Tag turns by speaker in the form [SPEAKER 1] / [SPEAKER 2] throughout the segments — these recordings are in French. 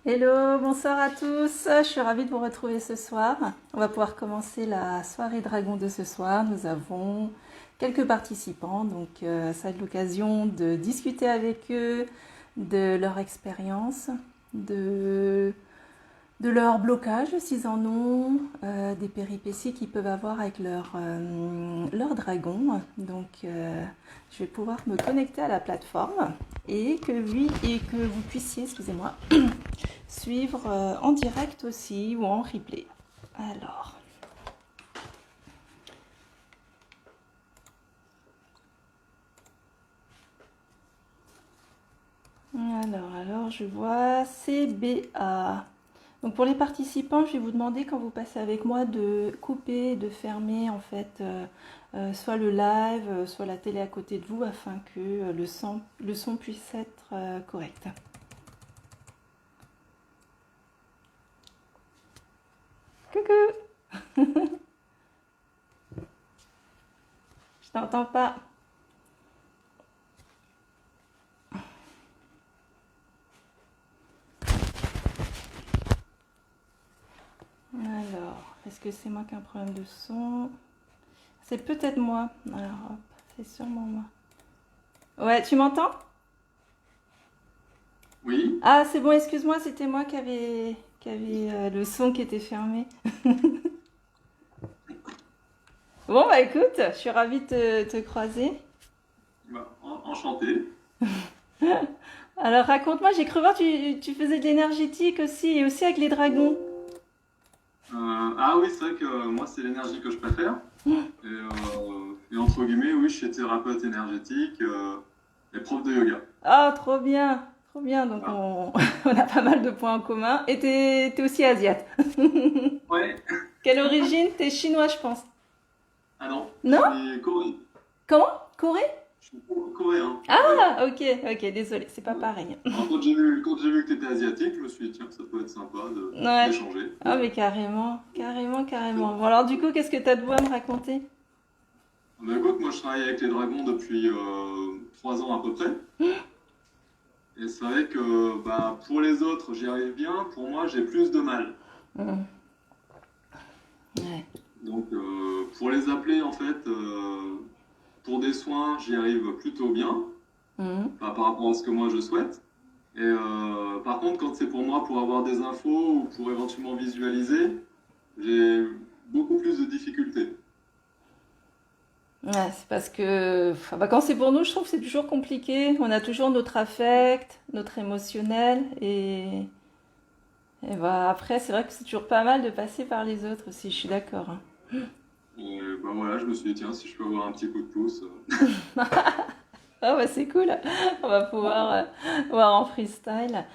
[SPEAKER 1] Hello, bonsoir à tous. Je suis ravie de vous retrouver ce soir. On va pouvoir commencer la soirée dragon de ce soir. Nous avons quelques participants, donc ça va être l'occasion de discuter avec eux de leur expérience, de, de leur blocage s'ils en ont, des péripéties qu'ils peuvent avoir avec leur dragon. Donc je vais pouvoir me connecter à la plateforme et que vous puissiez, excusez-moi, suivre en direct aussi ou en replay. Alors, alors, je vois CBA. Donc pour les participants, je vais vous demander quand vous passez avec moi de couper, de fermer en fait soit le live, soit la télé à côté de vous afin que le son puisse être correct. Coucou, je t'entends pas. Alors, est-ce que c'est moi qui ai un problème de son? C'est peut-être moi. Alors, hop, c'est sûrement moi. Ouais, tu m'entends?
[SPEAKER 2] Oui,
[SPEAKER 1] Ah, c'est bon, excuse-moi, c'était moi qui avait le son qui était fermé. Bon, bah écoute, je suis ravie de te croiser.
[SPEAKER 2] bah, enchanté.
[SPEAKER 1] Alors raconte-moi, j'ai cru voir tu faisais de l'énergétique aussi, et aussi avec les dragons.
[SPEAKER 2] Ah oui, c'est vrai que moi, c'est l'énergie que je préfère. Et entre guillemets, oui, je suis thérapeute énergétique et prof de yoga.
[SPEAKER 1] Ah, trop bien, trop bien. Donc
[SPEAKER 2] Voilà.
[SPEAKER 1] on a pas mal de points en commun. Et t'es aussi asiate.
[SPEAKER 2] Ouais.
[SPEAKER 1] Quelle origine? T'es chinois, je pense.
[SPEAKER 2] Ah non, je
[SPEAKER 1] Non?
[SPEAKER 2] suis coréen.
[SPEAKER 1] Comment? Corée?
[SPEAKER 2] Je suis coréen. Oui.
[SPEAKER 1] Ah, ok, ok, désolé, c'est pas pareil.
[SPEAKER 2] Alors, quand j'ai vu que tu étais asiatique, je me suis dit, tiens, ça peut être sympa
[SPEAKER 1] Ouais.
[SPEAKER 2] d'échanger.
[SPEAKER 1] Ah, mais carrément, carrément, carrément. Bon, alors du coup, qu'est-ce que t'as de beau à me raconter?
[SPEAKER 2] Bah, écoute, moi, je travaille avec les dragons depuis 3 ans à peu près. Et c'est vrai que bah, pour les autres, j'y arrive bien. Pour moi, j'ai plus de mal.
[SPEAKER 1] Hmm. Ouais.
[SPEAKER 2] Donc, pour les appeler, en fait, pour des soins, j'y arrive plutôt bien,
[SPEAKER 1] Mhm.
[SPEAKER 2] par rapport à ce que moi je souhaite. Et par contre, quand c'est pour moi, pour avoir des infos ou pour éventuellement visualiser, j'ai beaucoup plus de difficultés.
[SPEAKER 1] Ouais, c'est parce que enfin, bah, quand c'est pour nous, je trouve que c'est toujours compliqué. On a toujours notre affect, notre émotionnel et bah, après, c'est vrai que c'est toujours pas mal de passer par les autres aussi, je suis d'accord, hein.
[SPEAKER 2] Et bah voilà, je me suis dit, tiens, si je peux avoir un petit coup de pouce.
[SPEAKER 1] Ah bah c'est cool, on va pouvoir voir en freestyle.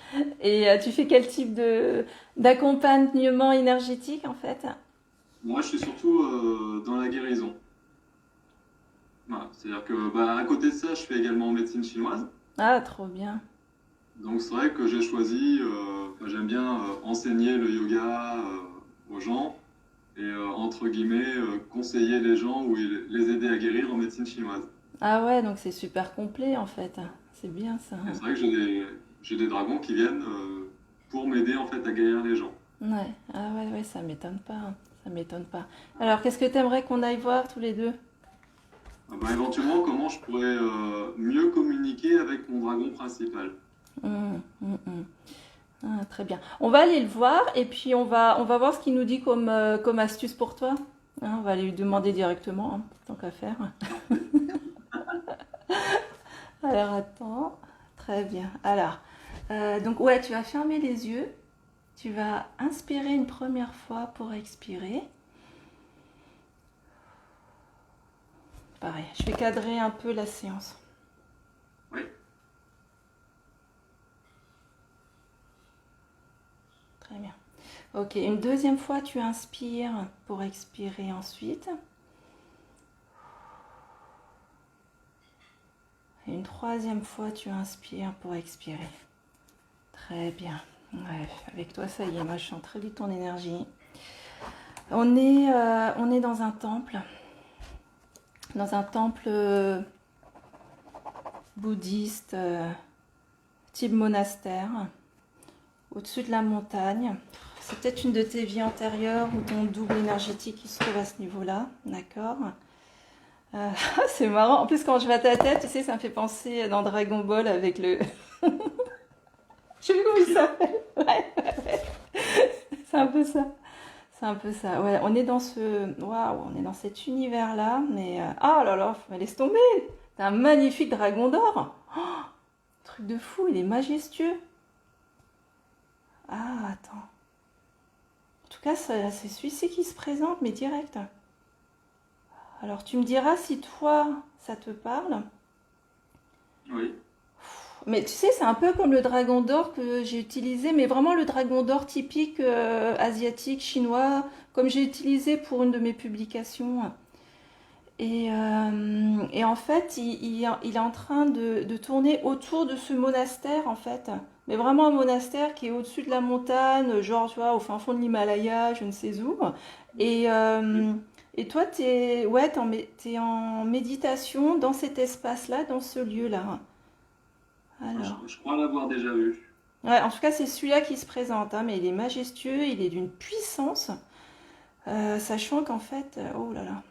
[SPEAKER 1] Et tu fais quel type de d'accompagnement énergétique en fait?
[SPEAKER 2] Moi, je suis surtout dans la guérison. Voilà. C'est-à-dire que, bah, à côté de ça, je fais également médecine chinoise.
[SPEAKER 1] Ah, trop bien.
[SPEAKER 2] Donc c'est vrai que j'ai choisi, enfin, j'aime bien enseigner le yoga aux gens et entre guillemets conseiller les gens ou les aider à guérir en médecine chinoise.
[SPEAKER 1] Ah ouais, donc c'est super complet en fait. C'est bien ça.
[SPEAKER 2] Et c'est vrai que j'ai des dragons qui viennent pour m'aider en fait à guérir les gens.
[SPEAKER 1] Ouais, ah ouais, ouais, ça m'étonne pas, hein. Ça m'étonne pas. Alors, qu'est-ce que t'aimerais qu'on aille voir tous les deux?
[SPEAKER 2] Ah bah, éventuellement, comment je pourrais mieux communiquer avec mon dragon principal.
[SPEAKER 1] Hum. Ah, très bien. On va aller le voir et puis on va voir ce qu'il nous dit comme astuce pour toi. Hein, on va aller lui demander directement, hein, tant qu'à faire. Alors, attends. Très bien. Alors, donc, ouais, tu vas fermer les yeux. Tu vas inspirer une première fois pour expirer. Pareil, je vais cadrer un peu la séance.
[SPEAKER 2] Oui.
[SPEAKER 1] Très bien. Ok, une deuxième fois, tu inspires pour expirer ensuite. Et une troisième fois, tu inspires pour expirer. Très bien. Ouais, avec toi, ça y est, moi je sens très vite ton énergie. On est dans un temple bouddhiste, type monastère, au-dessus de la montagne. C'est peut-être une de tes vies antérieures ou ton double énergétique qui se trouve à ce niveau-là, d'accord? C'est marrant. En plus, quand je vois ta tête, tu sais, ça me fait penser dans Dragon Ball avec le... Je sais plus comment il s'appelle. Ouais, c'est un peu ça. C'est un peu ça. Ouais, on est dans ce... Waouh, on est dans cet univers-là, mais... Ah là là, laisse tomber. T'as un magnifique dragon d'or. Oh, truc de fou, il est majestueux. Ah, attends. En tout cas, c'est celui-ci qui se présente, mais direct. Alors, tu me diras si toi, ça te parle.
[SPEAKER 2] Oui.
[SPEAKER 1] Mais tu sais, c'est un peu comme le dragon d'or que j'ai utilisé, mais vraiment le dragon d'or typique asiatique, chinois, comme j'ai utilisé pour une de mes publications. Et en fait, il est en train de tourner autour de ce monastère, en fait. Mais vraiment un monastère qui est au-dessus de la montagne, genre, tu vois, au fin fond de l'Himalaya, je ne sais où. Et, euh, et toi, ouais, t'es en méditation dans cet espace-là, dans ce lieu-là. Alors.
[SPEAKER 2] Je crois l'avoir déjà vu.
[SPEAKER 1] Ouais, en tout cas, c'est celui-là qui se présente, hein, mais il est majestueux, il est d'une puissance, sachant qu'en fait, oh là là,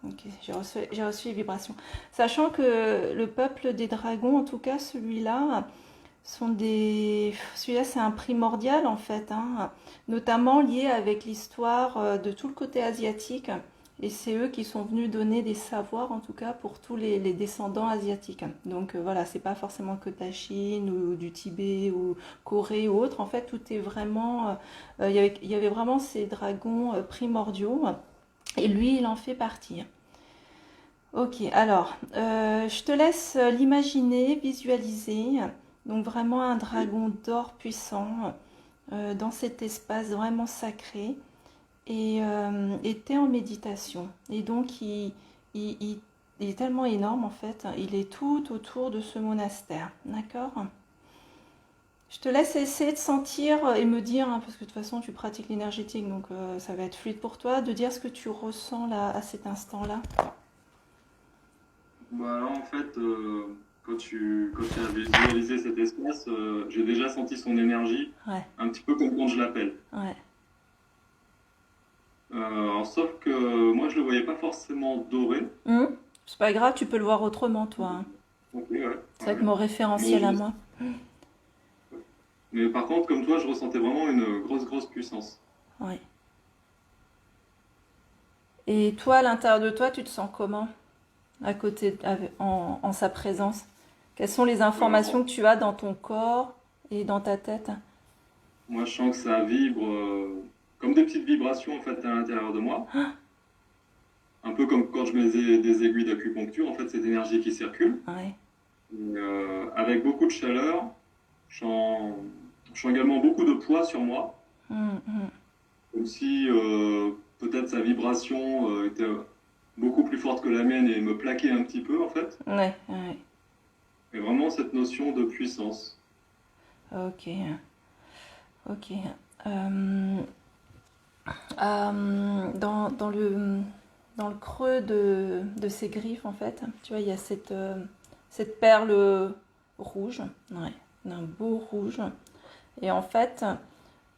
[SPEAKER 1] ok, j'ai reçu les vibrations. Sachant que le peuple des dragons, en tout cas celui-là, celui-là c'est un primordial en fait, hein, notamment lié avec l'histoire de tout le côté asiatique. Et c'est eux qui sont venus donner des savoirs, en tout cas, pour tous les descendants asiatiques. Donc voilà, c'est pas forcément que de la Chine ou du Tibet ou Corée ou autre. En fait, tout est vraiment. Il y avait vraiment ces dragons primordiaux. Et lui, il en fait partie. Ok, alors, je te laisse l'imaginer, visualiser. Donc vraiment un dragon d'or puissant dans cet espace vraiment sacré et était en méditation. Et donc, il est tellement énorme en fait, il est tout autour de ce monastère. D'accord? Je te laisse essayer de sentir et me dire, hein, parce que de toute façon tu pratiques l'énergétique, donc ça va être fluide pour toi, de dire ce que tu ressens là à cet instant-là.
[SPEAKER 2] Bah, là, en fait, quand tu as visualisé cet espace, j'ai déjà senti son énergie,
[SPEAKER 1] Ouais,
[SPEAKER 2] un petit peu comme quand je l'appelle.
[SPEAKER 1] ouais.
[SPEAKER 2] Alors, sauf que moi, je le voyais pas forcément doré.
[SPEAKER 1] C'est pas grave, tu peux le voir autrement toi, hein.
[SPEAKER 2] Ok, ouais,
[SPEAKER 1] C'est avec
[SPEAKER 2] ouais.
[SPEAKER 1] mon
[SPEAKER 2] Mais,
[SPEAKER 1] référentiel à moi.
[SPEAKER 2] mais par contre, comme toi, je ressentais vraiment une grosse puissance.
[SPEAKER 1] Ouais. Et toi, à l'intérieur de toi, tu te sens comment à côté, en sa présence? Quelles sont les
[SPEAKER 2] Euh,
[SPEAKER 1] informations que tu as dans ton corps et dans ta tête?
[SPEAKER 2] Moi, je sens que ça vibre comme des petites vibrations en fait à l'intérieur de moi. Un peu comme quand je mets des aiguilles d'acupuncture, en fait, cette énergie qui circule.
[SPEAKER 1] Ouais.
[SPEAKER 2] Et, avec beaucoup de chaleur, je sens, je sens également beaucoup de poids sur moi.
[SPEAKER 1] Hum, hum.
[SPEAKER 2] Comme si peut-être sa vibration était beaucoup plus forte que la mienne et me plaquait un petit peu en fait.
[SPEAKER 1] Ouais, ouais.
[SPEAKER 2] Et vraiment cette notion de puissance.
[SPEAKER 1] Ok, ok. Euh, dans le creux de ses griffes, en fait, tu vois, il y a cette perle rouge, ouais, d'un beau rouge. Et en fait,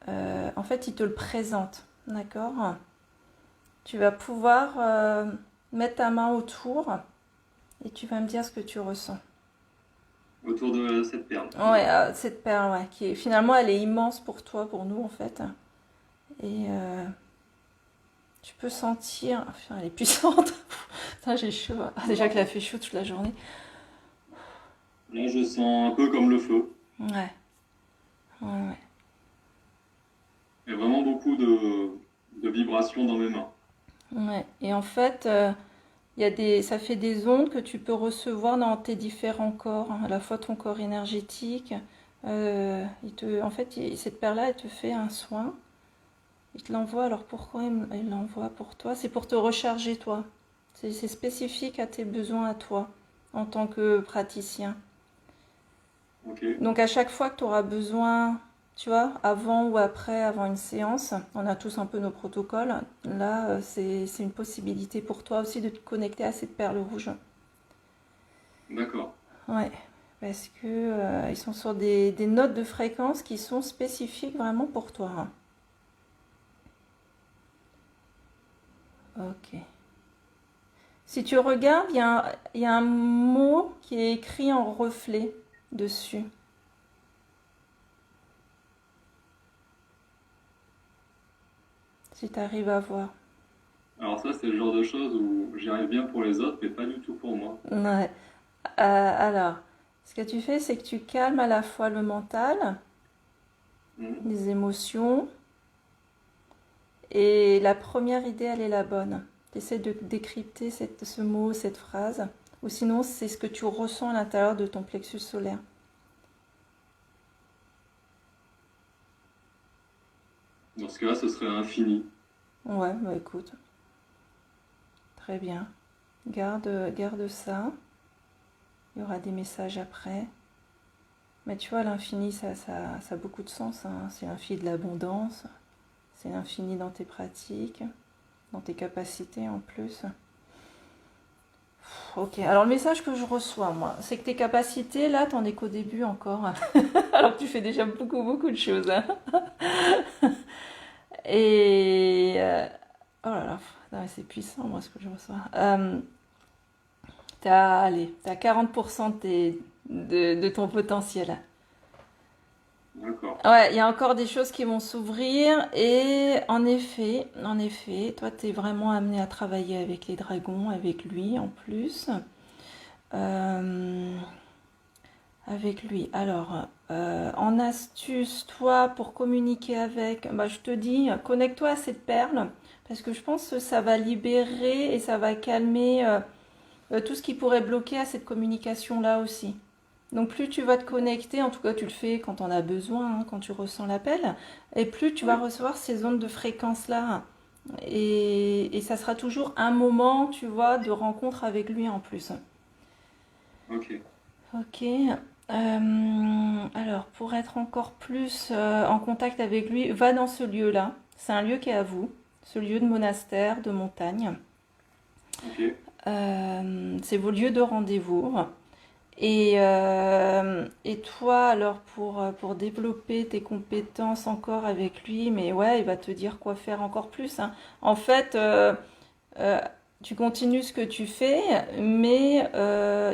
[SPEAKER 1] il te le présente, d'accord? Tu vas pouvoir mettre ta main autour et tu vas me dire ce que tu ressens.
[SPEAKER 2] Autour de cette perle.
[SPEAKER 1] Ouais, cette perle, ouais, qui est, finalement, elle est immense pour toi, pour nous, en fait. Et tu peux sentir... Enfin, elle est puissante. Putain, j'ai chaud. Ah, déjà qu'il a fait chaud toute la journée.
[SPEAKER 2] Là, je sens un peu comme le feu.
[SPEAKER 1] Ouais, ouais, ouais.
[SPEAKER 2] Et vraiment beaucoup de vibrations dans mes mains.
[SPEAKER 1] Ouais. Et en fait, ça fait des ondes que tu peux recevoir dans tes différents corps, hein, à la fois ton corps énergétique. En fait, cette perle-là, elle te fait un soin. Il te l'envoie. Alors pourquoi il l'envoie pour toi? C'est pour te recharger, toi. C'est spécifique à tes besoins à toi, en tant que praticien.
[SPEAKER 2] Ok,
[SPEAKER 1] Donc à chaque fois que tu auras besoin, tu vois, avant ou après, avant une séance, on a tous un peu nos protocoles. Là, c'est une possibilité pour toi aussi de te connecter à cette perle rouge.
[SPEAKER 2] d'accord.
[SPEAKER 1] Ouais, parce que ils sont sur des notes de fréquence qui sont spécifiques vraiment pour toi, hein. Ok. Si tu regardes, il y a un mot qui est écrit en reflet dessus. Si tu arrives à voir.
[SPEAKER 2] Alors ça, c'est le genre de choses où j'y arrive bien pour les autres, mais pas du tout pour moi.
[SPEAKER 1] Ouais. Alors, ce que tu fais, c'est que tu calmes à la fois le mental,
[SPEAKER 2] Mhm.
[SPEAKER 1] les émotions, et la première idée, elle est la bonne. Tu essaies de décrypter ce mot, cette phrase, ou sinon, c'est ce que tu ressens à l'intérieur de ton plexus solaire.
[SPEAKER 2] Dans ce cas-là, ce serait infini.
[SPEAKER 1] Ouais, bah écoute, très bien. Garde ça. Il y aura des messages après. Mais tu vois, l'infini, ça a beaucoup de sens, hein. C'est l'infini de l'abondance. C'est l'infini dans tes pratiques, dans tes capacités en plus. Ok, alors le message que je reçois, moi, c'est que tes capacités, là, t'en es qu'au début encore. Alors que tu fais déjà beaucoup de choses, hein. Et... oh là là, non, c'est puissant, moi, ce que je reçois. T'as 40% de ton potentiel.
[SPEAKER 2] D'accord.
[SPEAKER 1] Ouais, il y a encore des choses qui vont s'ouvrir et en effet, toi, tu es vraiment amené à travailler avec les dragons, avec lui en plus. Euh, avec lui. Alors, en astuce, toi, pour communiquer avec, bah, je te dis, connecte-toi à cette perle parce que je pense que ça va libérer et ça va calmer tout ce qui pourrait bloquer à cette communication-là aussi. Donc plus tu vas te connecter, en tout cas tu le fais quand on a besoin, hein, quand tu ressens l'appel, et plus tu vas
[SPEAKER 2] Oui.
[SPEAKER 1] recevoir ces ondes de fréquence-là. Et ça sera toujours un moment, tu vois, de rencontre avec lui en plus.
[SPEAKER 2] Ok.
[SPEAKER 1] Ok. Alors, pour être encore plus en contact avec lui, va dans ce lieu-là. C'est un lieu qui est à vous, ce lieu de monastère, de montagne.
[SPEAKER 2] Ok.
[SPEAKER 1] C'est vos lieux de rendez-vous. Et toi, alors, pour développer tes compétences encore avec lui, mais ouais, il va te dire quoi faire encore plus, hein. En fait, euh, tu continues ce que tu fais, mais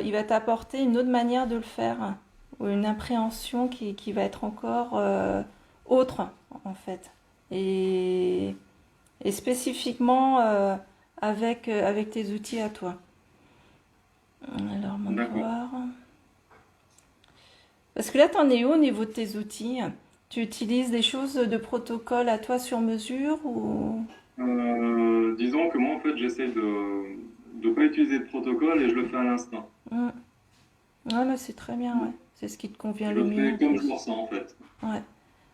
[SPEAKER 1] il va t'apporter une autre manière de le faire, ou une appréhension qui va être encore autre, en fait. Et, et spécifiquement avec tes outils à toi. Alors,
[SPEAKER 2] D'accord.
[SPEAKER 1] voir. Parce que là, t'en es où au niveau de tes outils? Tu utilises des choses de protocole à toi sur mesure ou...
[SPEAKER 2] Disons que moi, en fait, j'essaie de pas utiliser de protocole et je le fais à l'instinct.
[SPEAKER 1] Hmm. Ouais, mais c'est très bien, ouais. C'est ce qui te convient
[SPEAKER 2] Je
[SPEAKER 1] le
[SPEAKER 2] le
[SPEAKER 1] mieux
[SPEAKER 2] fais
[SPEAKER 1] en
[SPEAKER 2] comme je le
[SPEAKER 1] plus.
[SPEAKER 2] ressens, en fait.
[SPEAKER 1] Ouais.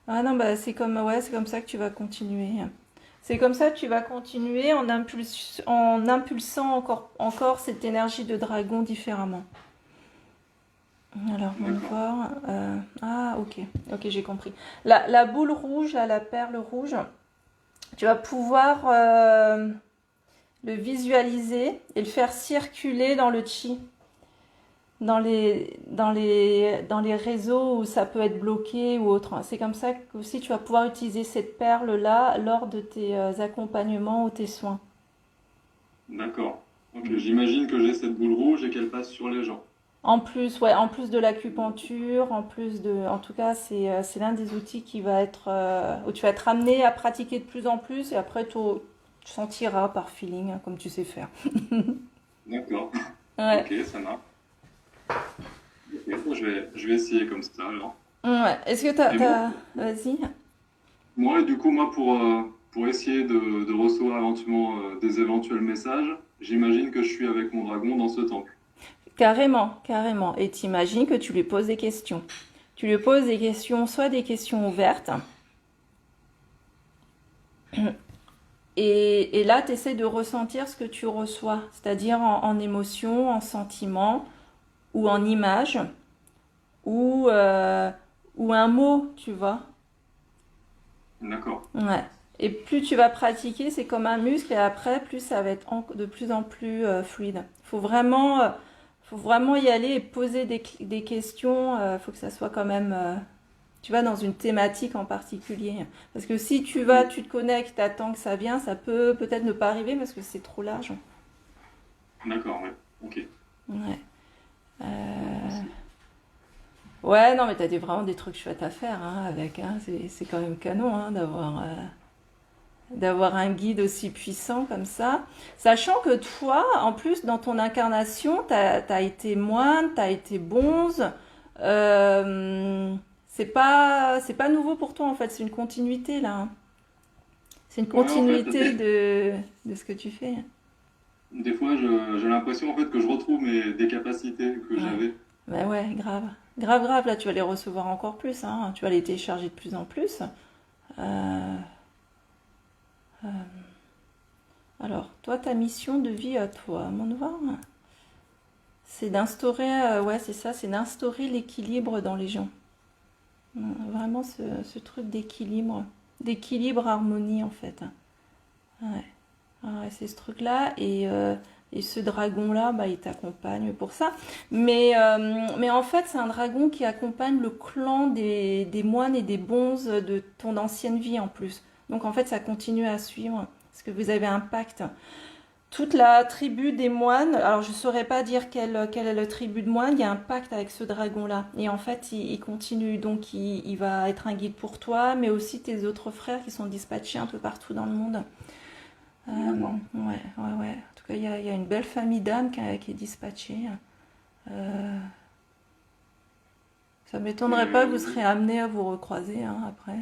[SPEAKER 1] Ah non, bah ouais, c'est comme ça que tu vas continuer. C'est comme ça que tu vas continuer en impulsant encore cette énergie de dragon différemment. Alors, on va
[SPEAKER 2] D'accord.
[SPEAKER 1] voir. Ah, ok. Ok, j'ai compris. La boule rouge, là, la perle rouge, tu vas pouvoir le visualiser et le faire circuler dans le chi, dans les réseaux où ça peut être bloqué ou autre. C'est comme ça que aussi tu vas pouvoir utiliser cette perle-là lors de tes accompagnements ou tes soins.
[SPEAKER 2] D'accord. Ok. J'imagine que j'ai cette boule rouge et qu'elle passe sur les gens.
[SPEAKER 1] En plus, ouais, en plus de l'acupuncture, en tout cas, c'est l'un des outils qui va être, où tu vas être amené à pratiquer de plus en plus et après tu sentiras par feeling, hein, comme tu sais faire.
[SPEAKER 2] D'accord.
[SPEAKER 1] Ouais,
[SPEAKER 2] Ok, ça marche. Ok, bon, je vais essayer comme ça, alors.
[SPEAKER 1] ouais. Est-ce que
[SPEAKER 2] Et moi,
[SPEAKER 1] Vas-y.
[SPEAKER 2] du coup, moi, pour essayer de recevoir éventuellement des éventuels messages, j'imagine que je suis avec mon dragon dans ce temple.
[SPEAKER 1] Carrément, carrément. Et t'imagines que tu lui poses des questions. Tu lui poses des questions, soit des questions ouvertes, et là, tu essaies de ressentir ce que tu reçois, c'est-à-dire en émotion, en sentiment, ou en image, ou, euh, ou un mot, tu vois.
[SPEAKER 2] D'accord.
[SPEAKER 1] Ouais. Et plus tu vas pratiquer, c'est comme un muscle, et après, plus ça va être de plus en plus fluide. faut vraiment y aller et poser des questions. Faut que ça soit quand même, tu vas dans une thématique en particulier. Parce que si tu vas, tu te connectes, t'attends que ça vienne, ça peut peut-être ne pas arriver parce que c'est trop large.
[SPEAKER 2] D'accord, ouais. Ok.
[SPEAKER 1] Ouais. Euh,
[SPEAKER 2] Merci.
[SPEAKER 1] Ouais, non, mais t'as vraiment des trucs chouettes à faire hein, avec. Hein. C'est quand même canon hein, d'avoir un guide aussi puissant comme ça. Sachant que toi, en plus, dans ton incarnation, t'as été moine, t'as été bonze. Euh, c'est pas nouveau pour toi, en fait. C'est une continuité, là. Hein. C'est une
[SPEAKER 2] Ouais, en fait,
[SPEAKER 1] continuité de ce que tu fais.
[SPEAKER 2] des fois, j'ai l'impression en fait que je retrouve des capacités que
[SPEAKER 1] Ouais.
[SPEAKER 2] j'avais.
[SPEAKER 1] Bah ouais, grave. Grave, grave. Là, tu vas les recevoir encore plus. Hein. Tu vas les télécharger de plus en plus. Euh, euh, alors, toi, ta mission de vie à toi, mon voir, c'est d'instaurer, ouais, c'est ça, c'est d'instaurer l'équilibre dans les gens. Vraiment ce truc d'équilibre, harmonie en fait. Ouais, ouais, c'est ce truc-là et ce dragon-là, bah, il t'accompagne pour ça. Mais en fait, c'est un dragon qui accompagne le clan des moines et des bonzes de ton ancienne vie en plus. Donc en fait, ça continue à suivre parce que vous avez un pacte. Toute la tribu des moines, alors je ne saurais pas dire quelle est la tribu de moines, il y a un pacte avec ce dragon-là. Et en fait, il continue, donc il va être un guide pour toi, mais aussi tes autres frères qui sont dispatchés un peu partout dans le monde.
[SPEAKER 2] D'accord.
[SPEAKER 1] Ouais, ouais, ouais. En tout cas, il y a une belle famille d'âmes qui est dispatchée. Euh, Ça
[SPEAKER 2] Et,
[SPEAKER 1] m'étonnerait pas que vous serez amenés à vous recroiser hein, après.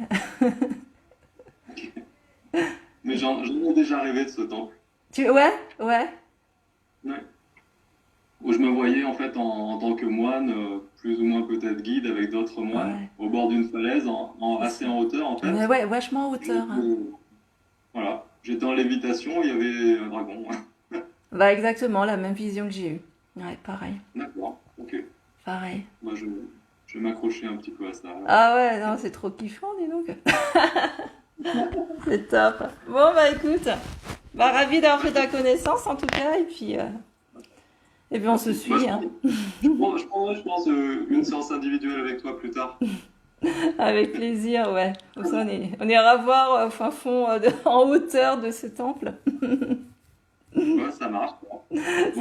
[SPEAKER 2] mais j'en ai déjà rêvé de ce temple.
[SPEAKER 1] Ouais, ouais,
[SPEAKER 2] Ouais. Où je me voyais en fait en tant que moine, plus ou moins peut-être guide avec d'autres moines,
[SPEAKER 1] ouais,
[SPEAKER 2] au bord d'une falaise,
[SPEAKER 1] c'est
[SPEAKER 2] assez
[SPEAKER 1] ça.
[SPEAKER 2] en hauteur en
[SPEAKER 1] Mais
[SPEAKER 2] fait.
[SPEAKER 1] ouais, vachement en hauteur. Hein.
[SPEAKER 2] J'étais- Voilà. J'étais en lévitation, il y avait un dragon.
[SPEAKER 1] Bah exactement, la même vision que j'ai eue. Ouais, pareil,
[SPEAKER 2] D'accord. Ok.
[SPEAKER 1] pareil.
[SPEAKER 2] Moi, je vais m'accrocher un petit peu à ça alors.
[SPEAKER 1] Ah ouais, non, c'est trop kiffant, dis donc. C'est top. Bon, bah écoute, bah ravi d'avoir fait ta connaissance en tout cas, et puis on se
[SPEAKER 2] Merci. Moi,
[SPEAKER 1] suit, hein,
[SPEAKER 2] je pense une séance individuelle avec toi plus tard.
[SPEAKER 1] avec plaisir, ouais. Comme ça, on ira voir au fin fond, en hauteur de ce temple.
[SPEAKER 2] Ouais, ça marche. Bon,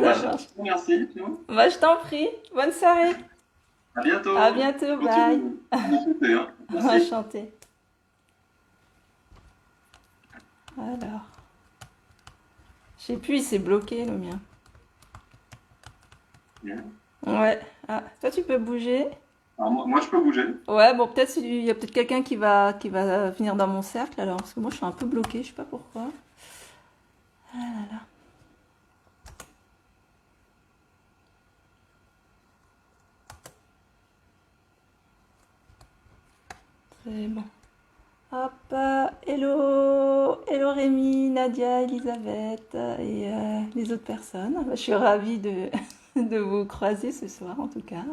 [SPEAKER 2] bah,
[SPEAKER 1] Ça marche.
[SPEAKER 2] merci.
[SPEAKER 1] Bah, je t'en prie. Bonne soirée.
[SPEAKER 2] À
[SPEAKER 1] À
[SPEAKER 2] bientôt.
[SPEAKER 1] bientôt, bye.
[SPEAKER 2] Continue à m'écouter, hein. Merci.
[SPEAKER 1] Enchantée. Alors, je sais plus, il s'est bloqué le mien.
[SPEAKER 2] Bien.
[SPEAKER 1] Ouais. Ah, toi, tu peux bouger.
[SPEAKER 2] Alors, moi, je peux bouger.
[SPEAKER 1] Ouais, bon, peut-être il y a peut-être quelqu'un qui va venir dans mon cercle alors, parce que moi je suis un peu bloquée, je sais pas pourquoi. Ah là là, c'est bon. Hop, hello, hello Rémi, Nadia, Elisabeth et les autres personnes. Bah, je suis ravie de, de vous croiser ce soir en tout cas.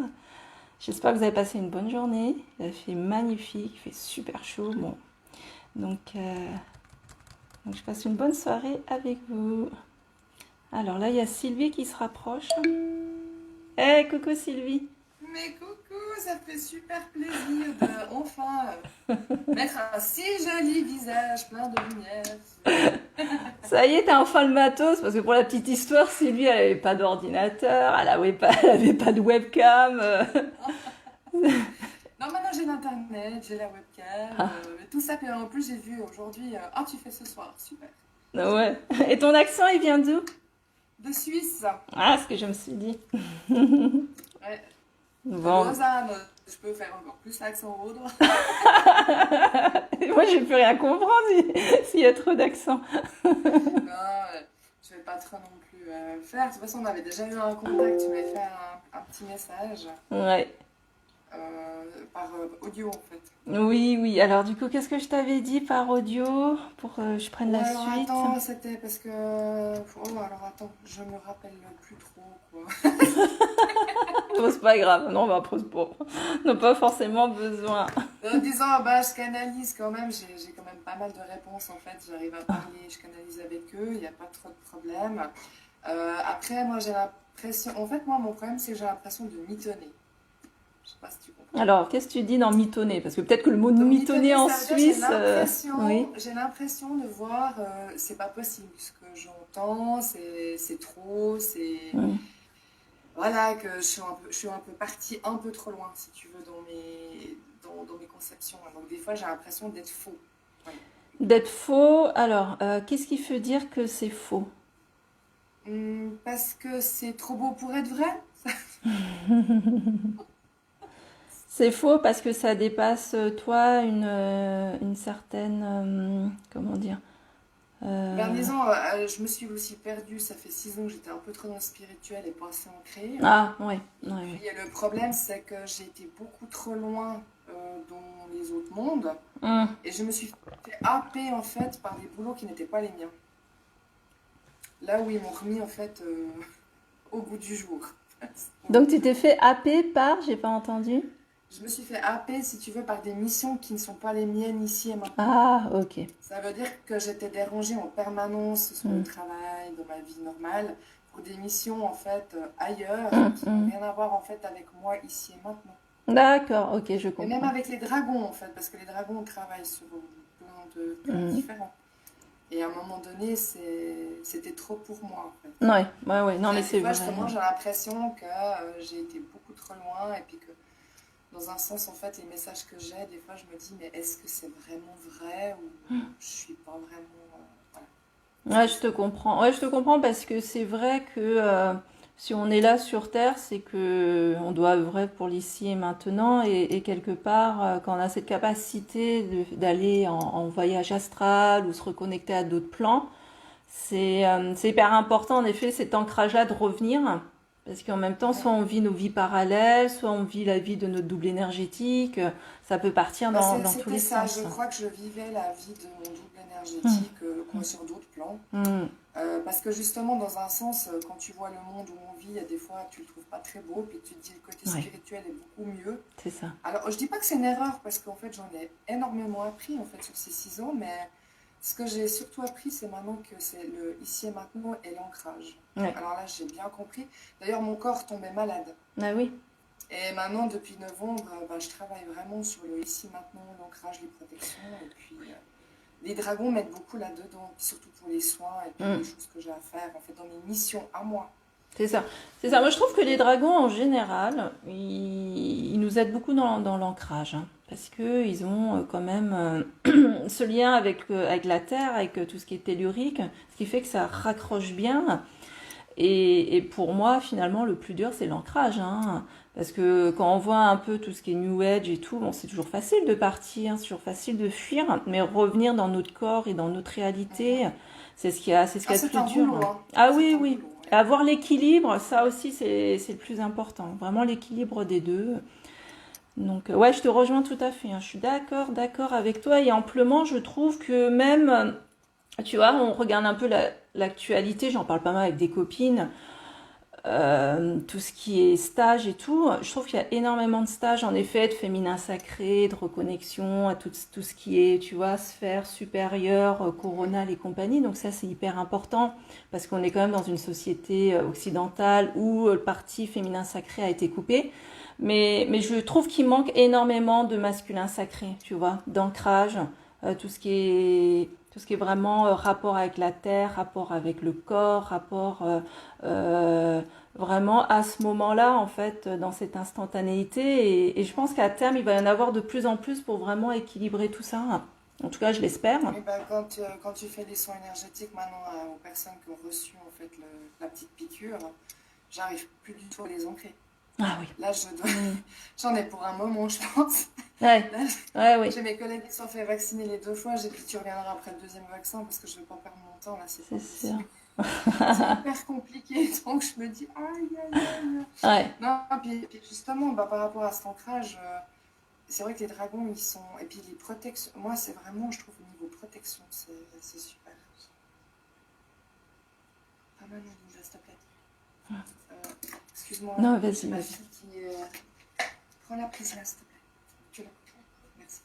[SPEAKER 1] J'espère que vous avez passé une bonne journée. Il a fait magnifique, il fait super chaud. Bon, donc je passe une bonne soirée avec vous. Alors là, il y a Sylvie qui se rapproche. Hey, coucou Sylvie.
[SPEAKER 3] Mais coucou, ça fait super plaisir de enfin mettre un si joli visage plein de lumière.
[SPEAKER 1] Ça y est, t'as enfin le matos, parce que pour la petite histoire, Sylvie, elle avait pas d'ordinateur, elle avait pas de webcam.
[SPEAKER 3] Non, maintenant j'ai l'internet, j'ai la webcam,
[SPEAKER 1] Ah,
[SPEAKER 3] tout ça. Puis en plus, j'ai vu aujourd'hui, ah, tu fais ce soir, super.
[SPEAKER 1] ouais. Et ton accent, il vient d'où?
[SPEAKER 3] De Suisse,
[SPEAKER 1] Ah, ce que je me suis dit.
[SPEAKER 3] ouais, de
[SPEAKER 1] Bon.
[SPEAKER 3] Lausanne, je peux faire encore plus l'accent autre.
[SPEAKER 1] Moi, je vais plus rien comprendre s'il y a trop d'accent.
[SPEAKER 3] Non, je vais pas trop non plus le faire. De toute façon, on avait déjà eu un contact, tu m'avais fait un petit message
[SPEAKER 1] Ouais.
[SPEAKER 3] par audio en fait.
[SPEAKER 1] Oui, oui. Alors, du coup, qu'est-ce que je t'avais dit par audio pour que je prenne
[SPEAKER 3] Ouais,
[SPEAKER 1] la
[SPEAKER 3] alors
[SPEAKER 1] suite?
[SPEAKER 3] attends, c'était parce que. Oh, alors attends, je me rappelle plus trop, quoi.
[SPEAKER 1] Bon, c'est pas grave. Non, bah, après, c'est pas. On n'a pas forcément besoin.
[SPEAKER 3] En disant, bah, je canalise quand même, j'ai quand même pas mal de réponses en fait. J'arrive à parler, je canalise avec eux, il n'y a pas trop de problème. Après, moi, j'ai l'impression... En fait, moi, mon problème, c'est que j'ai l'impression de mitonner. Je sais pas si tu comprends.
[SPEAKER 1] Alors, qu'est-ce que tu dis dans mitonner? Parce que peut-être que le mot
[SPEAKER 3] Donc,
[SPEAKER 1] mitonner
[SPEAKER 3] mitonner,
[SPEAKER 1] en
[SPEAKER 3] ça veut dire j'ai
[SPEAKER 1] Suisse, oui.
[SPEAKER 3] j'ai l'impression de voir, c'est pas possible, ce que j'entends, c'est trop, c'est...
[SPEAKER 1] Mm.
[SPEAKER 3] Voilà, que je suis un peu partie un peu trop loin, si tu veux, dans mes conceptions. Donc, des fois, j'ai l'impression d'être faux. Voilà.
[SPEAKER 1] D'être faux. Alors, qu'est-ce qui fait dire que c'est faux?
[SPEAKER 3] Parce que c'est trop beau pour être vrai.
[SPEAKER 1] C'est faux parce que ça dépasse, toi, une certaine... comment dire?
[SPEAKER 3] Ben,
[SPEAKER 1] Euh,
[SPEAKER 3] disons, je me suis aussi perdue. Ça fait 6 ans que j'étais un peu trop dans le spirituel et pas assez ancrée.
[SPEAKER 1] Ah, oui,
[SPEAKER 3] Et
[SPEAKER 1] oui, oui.
[SPEAKER 3] puis, le problème, c'est que j'ai été beaucoup trop loin dans les autres mondes.
[SPEAKER 1] Hum.
[SPEAKER 3] Et je me suis fait happer, en fait, par des boulots qui n'étaient pas les miens. Là où ils m'ont remis, en fait, au bout du jour.
[SPEAKER 1] Donc, tu t'es fait happer par, j'ai pas entendu.
[SPEAKER 3] Je me suis fait happer, si tu veux, par des missions qui ne sont pas les miennes ici et maintenant.
[SPEAKER 1] Ah, ok.
[SPEAKER 3] Ça veut dire que j'étais dérangée en permanence sur le
[SPEAKER 1] Hum,
[SPEAKER 3] travail, dans ma vie normale, pour des missions en fait ailleurs qui n'ont
[SPEAKER 1] hum.
[SPEAKER 3] rien à voir en fait avec moi ici et maintenant.
[SPEAKER 1] D'accord, ok, je
[SPEAKER 3] Et même
[SPEAKER 1] comprends.
[SPEAKER 3] avec les dragons en fait, parce que les dragons travaillent sur plein de plans
[SPEAKER 1] Hum.
[SPEAKER 3] différents. Et à un moment donné, c'était trop pour moi en fait.
[SPEAKER 1] Ouais, ouais, ouais. Non, mais
[SPEAKER 3] Des
[SPEAKER 1] c'est
[SPEAKER 3] fois,
[SPEAKER 1] vrai.
[SPEAKER 3] justement, j'ai l'impression que j'ai été beaucoup trop loin et puis que dans un sens, en fait, les messages que j'ai, des fois, je me dis, mais est-ce que c'est vraiment vrai ou je suis pas vraiment... voilà.
[SPEAKER 1] Ouais, je te comprends. Ouais, je te comprends parce que c'est vrai que si on est là sur Terre, c'est que on doit œuvrer pour l'ici et maintenant et quelque part, quand on a cette capacité d'aller en voyage astral ou se reconnecter à d'autres plans, c'est hyper important en effet cet ancrage-là de revenir. Parce qu'en même temps,
[SPEAKER 3] Ouais.
[SPEAKER 1] soit on vit nos vies parallèles, soit on vit la vie de notre double énergétique. Ça peut partir
[SPEAKER 3] Bah,
[SPEAKER 1] dans tous
[SPEAKER 3] c'était
[SPEAKER 1] les
[SPEAKER 3] ça, je
[SPEAKER 1] sens.
[SPEAKER 3] crois que je vivais la vie de mon double
[SPEAKER 1] Hum,
[SPEAKER 3] énergétique sur d'autres plans.
[SPEAKER 1] hum.
[SPEAKER 3] Parce que justement, dans un sens, quand tu vois le monde où on vit, il y a des fois, tu le trouves pas très beau, puis tu te dis le côté
[SPEAKER 1] Ouais,
[SPEAKER 3] spirituel est beaucoup mieux.
[SPEAKER 1] c'est ça.
[SPEAKER 3] Alors, je dis pas que c'est une erreur, parce qu'en fait, j'en ai énormément appris en fait sur ces 6 ans, mais ce que j'ai surtout appris, c'est maintenant que c'est le ici et maintenant et l'ancrage.
[SPEAKER 1] Ouais.
[SPEAKER 3] Alors là, j'ai bien compris. D'ailleurs, mon corps tombait malade.
[SPEAKER 1] Ah oui.
[SPEAKER 3] Et maintenant, depuis novembre, bah, je travaille vraiment sur le ici maintenant, l'ancrage, les protections. Et puis, les dragons m'aident beaucoup là-dedans, surtout pour les soins et puis les
[SPEAKER 1] Hum.
[SPEAKER 3] choses que j'ai à faire, en fait, dans mes missions à moi.
[SPEAKER 1] C'est ça. C'est ça. Moi, je trouve que les dragons, en général, ils nous aident beaucoup dans l'ancrage, hein, parce que ils ont quand même ce lien avec la terre, avec tout ce qui est tellurique, ce qui fait que ça raccroche bien. Et pour moi, finalement, le plus dur, c'est l'ancrage, hein, parce que quand on voit un peu tout ce qui est New Age et tout, bon, c'est toujours facile de partir, c'est toujours facile de fuir, mais revenir dans notre corps et dans notre réalité,
[SPEAKER 3] Mhm.
[SPEAKER 1] c'est ce qu'il
[SPEAKER 3] Ah,
[SPEAKER 1] y a de
[SPEAKER 3] c'est
[SPEAKER 1] plus
[SPEAKER 3] un
[SPEAKER 1] dur.
[SPEAKER 3] boulot, hein.
[SPEAKER 1] Ah
[SPEAKER 3] C'est
[SPEAKER 1] oui,
[SPEAKER 3] un
[SPEAKER 1] oui.
[SPEAKER 3] boulot, ouais.
[SPEAKER 1] Avoir l'équilibre, ça aussi, c'est le plus important. Vraiment l'équilibre des deux. Donc, ouais, je te rejoins tout à fait, hein. Je suis d'accord avec toi. Et amplement, je trouve que même, tu vois, on regarde un peu l'actualité, j'en parle pas mal avec des copines, tout ce qui est stage et tout. Je trouve qu'il y a énormément de stages, en effet, de féminin sacré, de reconnexion à tout ce qui est, tu vois, sphère supérieure,
[SPEAKER 3] Mhm.
[SPEAKER 1] coronale et compagnie. Donc ça, c'est hyper important parce qu'on est quand même dans une société occidentale où le parti féminin sacré a été coupé. Mais je trouve qu'il manque énormément de masculin sacré, tu vois, d'ancrage, tout ce qui est vraiment rapport avec la terre, rapport avec le corps, rapport euh, vraiment à ce moment-là, en fait, dans cette instantanéité. Et je pense qu'à terme, il va y en avoir de plus en plus pour vraiment équilibrer tout ça. En tout cas, je l'espère.
[SPEAKER 3] Et ben, quand tu fais des soins énergétiques maintenant aux personnes qui ont reçu en fait la petite piqûre, j'arrive plus du tout à les ancrer.
[SPEAKER 1] Ah oui.
[SPEAKER 3] Là,
[SPEAKER 1] Mm.
[SPEAKER 3] j'en ai pour un moment, je pense.
[SPEAKER 1] Ouais,
[SPEAKER 3] Là,
[SPEAKER 1] ouais, oui,
[SPEAKER 3] j'ai mes collègues qui se sont fait vacciner les 2 fois. J'ai dit, tu reviendras après le deuxième vaccin parce que je ne vais pas perdre mon temps. Là, c'est pas
[SPEAKER 1] c'est sûr.
[SPEAKER 3] possible. C'est hyper compliqué. Donc, je me dis, aïe, aïe, aïe.
[SPEAKER 1] Ouais,
[SPEAKER 3] Non, puis justement, bah, par rapport à cet ancrage, c'est vrai que les dragons, ils sont. Et puis les protections. Moi, c'est vraiment, je trouve, au niveau protection, c'est super. Ah non, non, Lisa, s'il te plaît. Excuse-moi,
[SPEAKER 1] non,
[SPEAKER 3] j'ai
[SPEAKER 1] vas-y,
[SPEAKER 3] ma
[SPEAKER 1] vas-y.
[SPEAKER 3] fille qui est. Prends la prise là, s'il te plaît. Tu la prends. Merci.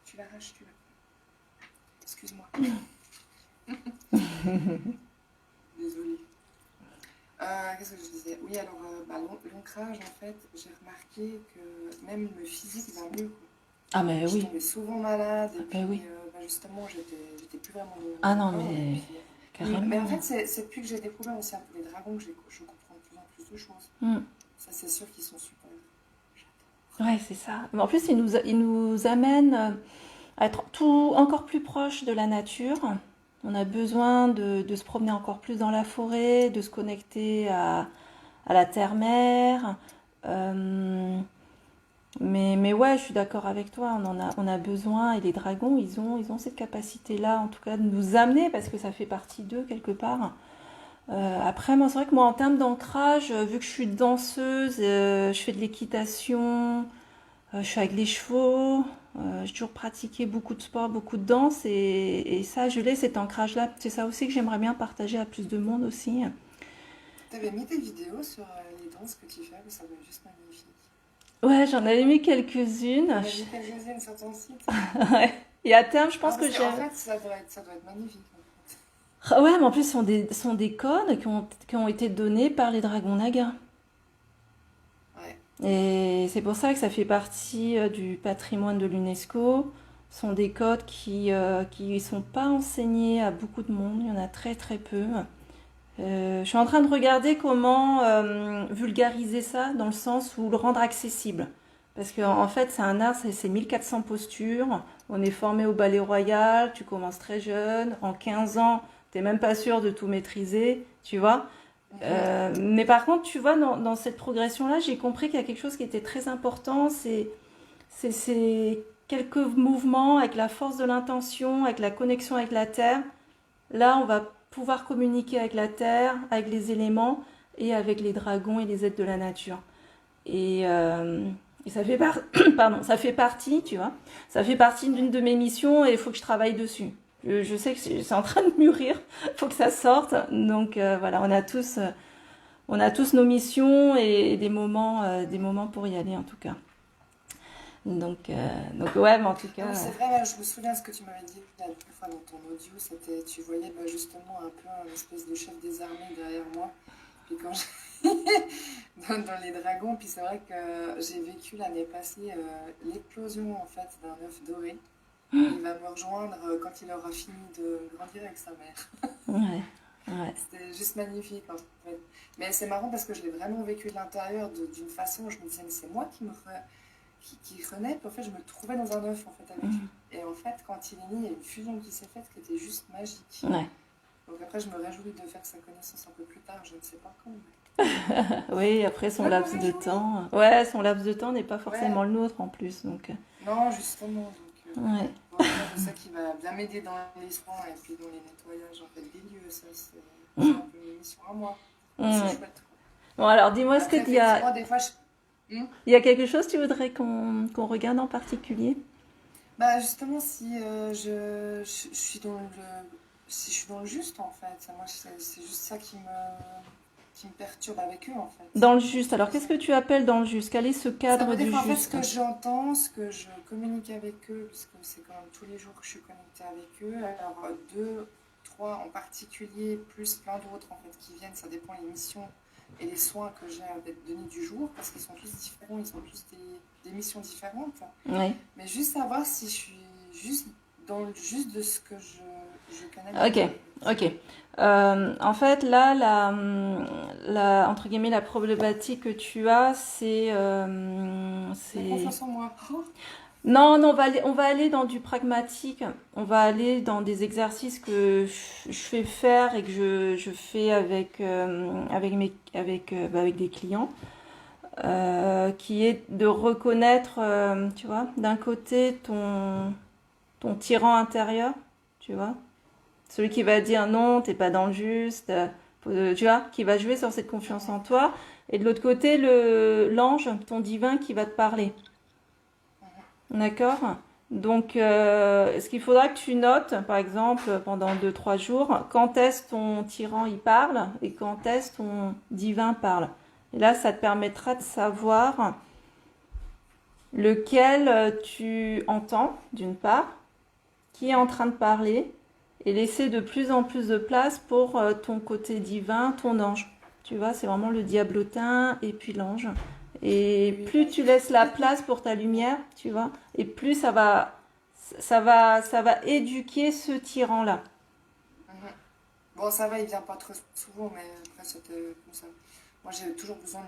[SPEAKER 3] Tu l'arraches, tu la prends. Excuse-moi. désolée. Qu'est-ce que je disais? Oui, alors, l'ancrage, en fait, j'ai remarqué que même le physique va mieux, quoi.
[SPEAKER 1] Ah, mais
[SPEAKER 3] Je
[SPEAKER 1] oui.
[SPEAKER 3] tombais souvent malade et
[SPEAKER 1] Mais
[SPEAKER 3] puis
[SPEAKER 1] oui.
[SPEAKER 3] justement, j'étais plus vraiment dans
[SPEAKER 1] Ah
[SPEAKER 3] mon
[SPEAKER 1] non,
[SPEAKER 3] corps. Et
[SPEAKER 1] mais
[SPEAKER 3] puis, mais en
[SPEAKER 1] carrément.
[SPEAKER 3] fait, c'est depuis que j'ai découvert aussi un peu les dragons que je comprends de plus en plus de choses.
[SPEAKER 1] Mm.
[SPEAKER 3] Ça, c'est sûr qu'ils sont super.
[SPEAKER 1] Ouais, c'est ça. Mais en plus, il nous amène à être tout encore plus proche de la nature. On a besoin de se promener encore plus dans la forêt, de se connecter à la terre-mère. Mais ouais, je suis d'accord avec toi, on a besoin, et les dragons, ils ont cette capacité-là, en tout cas, de nous amener, parce que ça fait partie d'eux, quelque part. Après, moi, c'est vrai que moi, en termes d'ancrage, vu que je suis danseuse, je fais de l'équitation, je suis avec les chevaux, j'ai toujours pratiqué beaucoup de sport, beaucoup de danse, et ça, je l'ai, cet ancrage-là. C'est ça aussi que j'aimerais bien partager à plus de monde aussi.
[SPEAKER 3] T'avais mis des vidéos sur les danses que tu fais, mais ça doit être juste magnifique.
[SPEAKER 1] Ouais, j'en avais mis quelques-unes.
[SPEAKER 3] T'en as mis quelques-unes sur ton site?
[SPEAKER 1] Ouais. Et à terme, je pense
[SPEAKER 3] Non,
[SPEAKER 1] que
[SPEAKER 3] parce
[SPEAKER 1] j'ai...
[SPEAKER 3] qu'en fait, ça doit être magnifique. En fait.
[SPEAKER 1] Ah ouais, mais en plus, ce sont des codes qui ont été donnés par les dragons nagas.
[SPEAKER 3] Ouais.
[SPEAKER 1] Et c'est pour ça que ça fait partie du patrimoine de l'UNESCO. Ce sont des codes qui sont pas enseignés à beaucoup de monde. Il y en a très très peu. Je suis en train de regarder comment vulgariser ça dans le sens où le rendre accessible. Parce qu'en fait, c'est un art, c'est 1400 postures. On est formé au ballet royal, tu commences très jeune. En 15 ans, t'es même pas sûr de tout maîtriser, tu vois. Mais par contre, tu vois, dans cette progression-là, j'ai compris qu'il y a quelque chose qui était très important. C'est quelques mouvements avec la force de l'intention, avec la connexion avec la terre. Là, on va pouvoir communiquer avec la terre, avec les éléments et avec les dragons et les êtres de la nature. Et ça fait, pardon, ça fait partie, tu vois, ça fait partie d'une de mes missions et il faut que je travaille dessus. Je sais que c'est en train de mûrir, il faut que ça sorte. Donc voilà, on a tous nos missions et des moments pour y aller en tout cas. Donc ouais, mais en tout cas...
[SPEAKER 3] Non, c'est vrai, je me souviens ce que tu m'avais dit la dernière fois dans ton audio, c'était, tu voyais justement un peu un espèce de chef des armées derrière moi. Puis quand dans les dragons, puis c'est vrai que j'ai vécu l'année passée l'éclosion en fait d'un œuf doré. Il va me rejoindre quand il aura fini de grandir avec sa mère.
[SPEAKER 1] Ouais, ouais.
[SPEAKER 3] C'était juste magnifique en fait. Mais c'est marrant parce que je l'ai vraiment vécu de l'intérieur d'une façon où je me disais, mais c'est moi qui renaît, puis en fait je me trouvais dans un œuf en fait avec lui. Et en fait quand il est né, il y a une fusion qui s'est faite qui était juste magique.
[SPEAKER 1] Ouais.
[SPEAKER 3] Donc après je me réjouis de faire sa connaissance un peu plus tard, je ne sais pas quand.
[SPEAKER 1] Oui, après son
[SPEAKER 3] Ouais,
[SPEAKER 1] laps
[SPEAKER 3] ouais,
[SPEAKER 1] de
[SPEAKER 3] oui.
[SPEAKER 1] temps. Ouais, son laps de temps n'est pas forcément
[SPEAKER 3] Ouais.
[SPEAKER 1] le nôtre en plus. Donc,
[SPEAKER 3] Non, justement. Donc,
[SPEAKER 1] ouais.
[SPEAKER 3] bon, moi, je sais qu'il va bien m'aider dans les soins et puis dans les nettoyages en fait, des lieux. Ça, c'est un peu une mission à moi.
[SPEAKER 1] Ouais.
[SPEAKER 3] C'est chouette. Quoi.
[SPEAKER 1] Bon, alors dis-moi, est-ce
[SPEAKER 3] Après,
[SPEAKER 1] qu'il y a,
[SPEAKER 3] effectivement, des fois,
[SPEAKER 1] il y a quelque chose que tu voudrais qu'on regarde en particulier?
[SPEAKER 3] bah, justement, si je suis dans si je suis dans le juste, en fait, moi, c'est juste ça qui me perturbe avec eux, en fait.
[SPEAKER 1] Dans le juste. Alors, qu'est-ce que tu appelles dans le juste? Quel est ce
[SPEAKER 3] Ça
[SPEAKER 1] cadre
[SPEAKER 3] veut
[SPEAKER 1] du
[SPEAKER 3] dire qu'en fait, ce
[SPEAKER 1] juste?
[SPEAKER 3] que j'entends, ce que je communique avec eux, parce que c'est quand même tous les jours que je suis connectée avec eux, alors deux, trois en particulier, plus plein d'autres en fait qui viennent, ça dépend des missions et les soins que j'ai à être donnés du jour, parce qu'ils sont tous différents, ils ont tous des missions différentes.
[SPEAKER 1] Oui.
[SPEAKER 3] Mais juste savoir si je suis juste dans le juste de ce que je connais.
[SPEAKER 1] Ok, ok. En fait, là, entre guillemets, la problématique que tu as, c'est...
[SPEAKER 3] J'ai confiance en moi.
[SPEAKER 1] Non, non, on va aller dans du pragmatique. On va aller dans des exercices que je fais faire et que je fais avec des clients, qui est de reconnaître, tu vois, d'un côté ton tyran intérieur, tu vois, celui qui va dire non, t'es pas dans le juste, tu vois, qui va jouer sur cette confiance en toi, et de l'autre côté l'ange, ton divin qui va te parler. D'accord? Donc, ce qu'il faudra que tu notes, par exemple, pendant 2-3 jours, quand est-ce ton tyran il parle et quand est-ce ton divin parle. Et là, ça te permettra de savoir lequel tu entends, d'une part, qui est en train de parler, et laisser de plus en plus de place pour ton côté divin, ton ange. Tu vois, c'est vraiment le diablotin et puis l'ange. Et plus tu laisses la place pour ta lumière, tu vois, et plus ça va éduquer ce tyran-là.
[SPEAKER 3] Mhm. Bon, ça va, il vient pas trop souvent, mais après, c'était comme ça. Moi, j'ai toujours besoin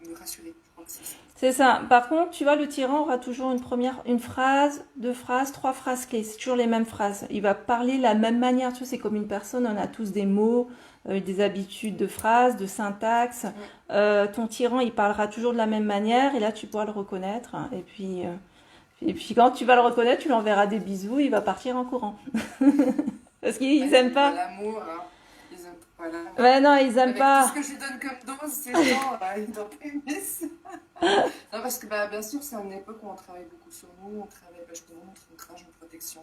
[SPEAKER 3] de me rassurer. Je crois que c'est ça.
[SPEAKER 1] C'est ça. Par contre, tu vois, le tyran aura toujours une phrase, deux phrases, trois phrases clés. C'est toujours les mêmes phrases. Il va parler de la même manière. Tu vois, c'est comme une personne. On a tous des mots, des habitudes de phrases, de syntaxe. Ton tyran, il parlera toujours de la même manière. Et là, tu pourras le reconnaître. Et puis quand tu vas le reconnaître, tu lui enverras des bisous. Il va partir en courant. Parce qu'ils aiment pas.
[SPEAKER 3] L'amour, hein. Ils aiment pas l'amour.
[SPEAKER 1] Ouais, non, ils aiment
[SPEAKER 3] Avec
[SPEAKER 1] pas.
[SPEAKER 3] tout ce que je lui donne comme dose, ces gens, ils doivent pas aimer ça. Non, parce que bien sûr, c'est une époque où on travaille beaucoup sur nous, on travaille justement notre ancrage, notre protection,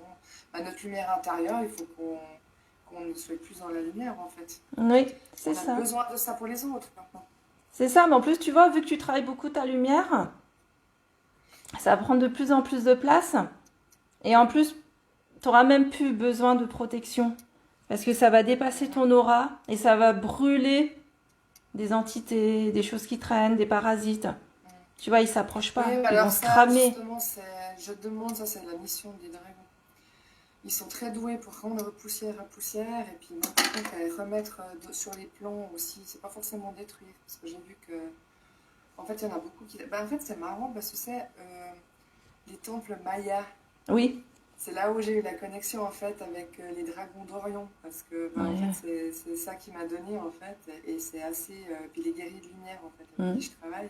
[SPEAKER 3] notre lumière intérieure, il faut qu'on soit plus dans la lumière en fait.
[SPEAKER 1] Oui, c'est
[SPEAKER 3] On
[SPEAKER 1] ça.
[SPEAKER 3] a besoin de ça pour les autres maintenant.
[SPEAKER 1] C'est ça, mais en plus, tu vois, vu que tu travailles beaucoup ta lumière, ça va prendre de plus en plus de place. Et en plus, tu n'auras même plus besoin de protection. Parce que ça va dépasser ton aura et ça va brûler des entités, des choses qui traînent, des parasites. Tu vois, ils ne s'approchent pas,
[SPEAKER 3] Oui,
[SPEAKER 1] ils vont se cramer.
[SPEAKER 3] Justement, je demande, ça c'est la mission des dragons. Ils sont très doués pour rendre poussière à poussière et puis même par contre à remettre sur les plans aussi. C'est pas forcément détruire parce que j'ai vu que en fait il y en a beaucoup qui. En fait c'est marrant parce que c'est les temples mayas.
[SPEAKER 1] Oui.
[SPEAKER 3] C'est là où j'ai eu la connexion en fait avec les dragons d'Orion parce que en fait c'est ça qui m'a donné en fait et c'est assez puis les guerriers de lumière en fait avec qui je travaille.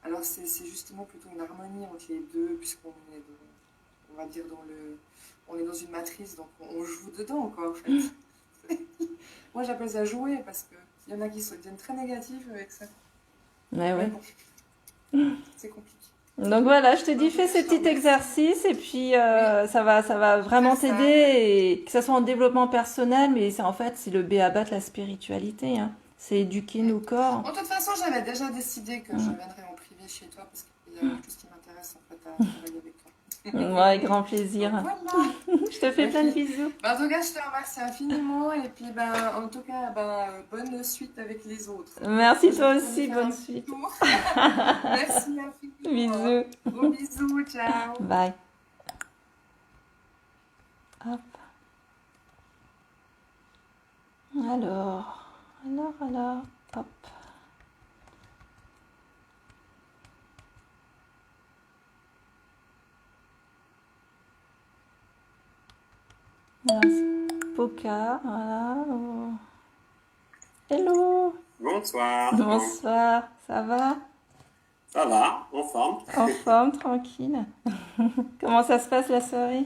[SPEAKER 3] Alors c'est justement plutôt une harmonie entre les deux puisqu'on est on va dire on est dans une matrice, donc on joue dedans, quoi, en fait. Moi, j'appelle ça jouer, parce qu'il y en a qui deviennent très négatifs avec ça.
[SPEAKER 1] Mais ouais.
[SPEAKER 3] Bon, c'est compliqué.
[SPEAKER 1] Donc voilà, je te dis, fais ces petits exercices et puis ça va vraiment t'aider, et que ce soit en développement personnel, mais c'est en fait, c'est le b.a.-ba de la spiritualité, hein. C'est éduquer nos corps.
[SPEAKER 3] Bon, de toute façon, j'avais déjà décidé que je viendrais en privé chez toi, parce qu'il y a quelque chose qui m'intéresse, en fait, à travailler avec toi.
[SPEAKER 1] Ouais, avec grand plaisir.
[SPEAKER 3] Donc, voilà.
[SPEAKER 1] Je te fais plein de bisous.
[SPEAKER 3] En tout cas, je te remercie infiniment et puis en tout cas, bonne suite avec les autres.
[SPEAKER 1] Merci toi aussi, bonne suite.
[SPEAKER 3] Merci infiniment.
[SPEAKER 1] Bisous.
[SPEAKER 3] Gros bisous, ciao.
[SPEAKER 1] Bye. Hop. Alors, hop. Poca, voilà. Oh. Hello.
[SPEAKER 4] Bonsoir.
[SPEAKER 1] Bonsoir, ça va?
[SPEAKER 4] Ça va, en forme.
[SPEAKER 1] En forme, tranquille. Comment ça se passe la soirée?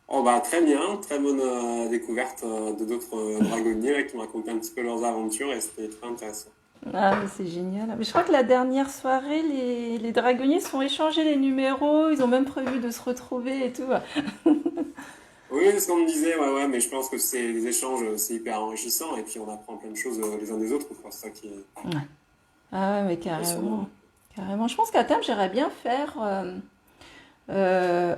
[SPEAKER 4] Oh bah très bien, très bonne découverte de d'autres dragonniers là, qui me racontaient un petit peu leurs aventures et c'était très intéressant.
[SPEAKER 1] Ah, mais c'est génial. Mais je crois que la dernière soirée, les dragonniers se sont échangés les numéros, ils ont même prévu de se retrouver et tout.
[SPEAKER 4] Oui, c'est ce qu'on me disait, ouais, mais je pense que les échanges, c'est hyper enrichissant et puis on apprend plein de choses les uns des autres, quoi. C'est ça qui est...
[SPEAKER 1] Ouais. Ah ouais, mais carrément. Carrément. Je pense qu'à terme, j'aimerais bien faire,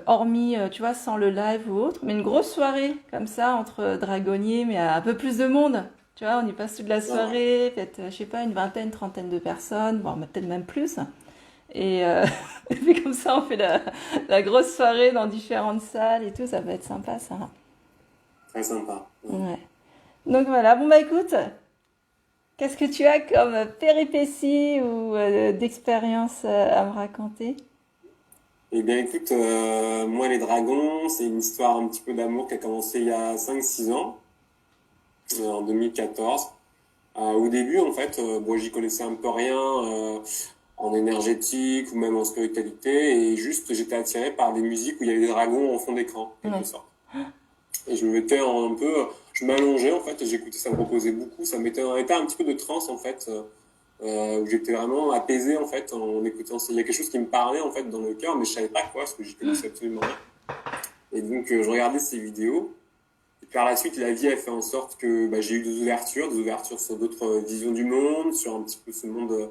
[SPEAKER 1] hormis, tu vois, sans le live ou autre, mais une grosse soirée, comme ça, entre dragonniers, mais à un peu plus de monde. Tu vois, on y passe toute la soirée, peut-être, je sais pas, une vingtaine, trentaine de personnes, bon, peut-être même plus. Et puis comme ça, on fait la grosse soirée dans différentes salles et tout, ça va être sympa, ça.
[SPEAKER 4] Très sympa.
[SPEAKER 1] Ouais. Donc voilà, bon bah écoute, qu'est-ce que tu as comme péripéties ou d'expériences à me raconter?
[SPEAKER 4] Eh bien écoute, moi les dragons, c'est une histoire un petit peu d'amour qui a commencé il y a 5-6 ans, en 2014. Au début, en fait, bon, j'y connaissais un peu rien en énergétique ou même en spiritualité, et juste j'étais attiré par des musiques où il y avait des dragons en fond d'écran, en quelque sorte. Et je me mettais un peu, je m'allongeais en fait, et j'écoutais, ça me proposait beaucoup, ça me mettait dans un état un petit peu de transe en fait, où j'étais vraiment apaisé en fait en écoutant. Il y a quelque chose qui me parlait en fait dans le cœur, mais je savais pas quoi, parce que j'y connaissais absolument rien. Et donc je regardais ces vidéos. Et par la suite, la vie a fait en sorte que j'ai eu des ouvertures sur d'autres visions du monde, sur un petit peu ce monde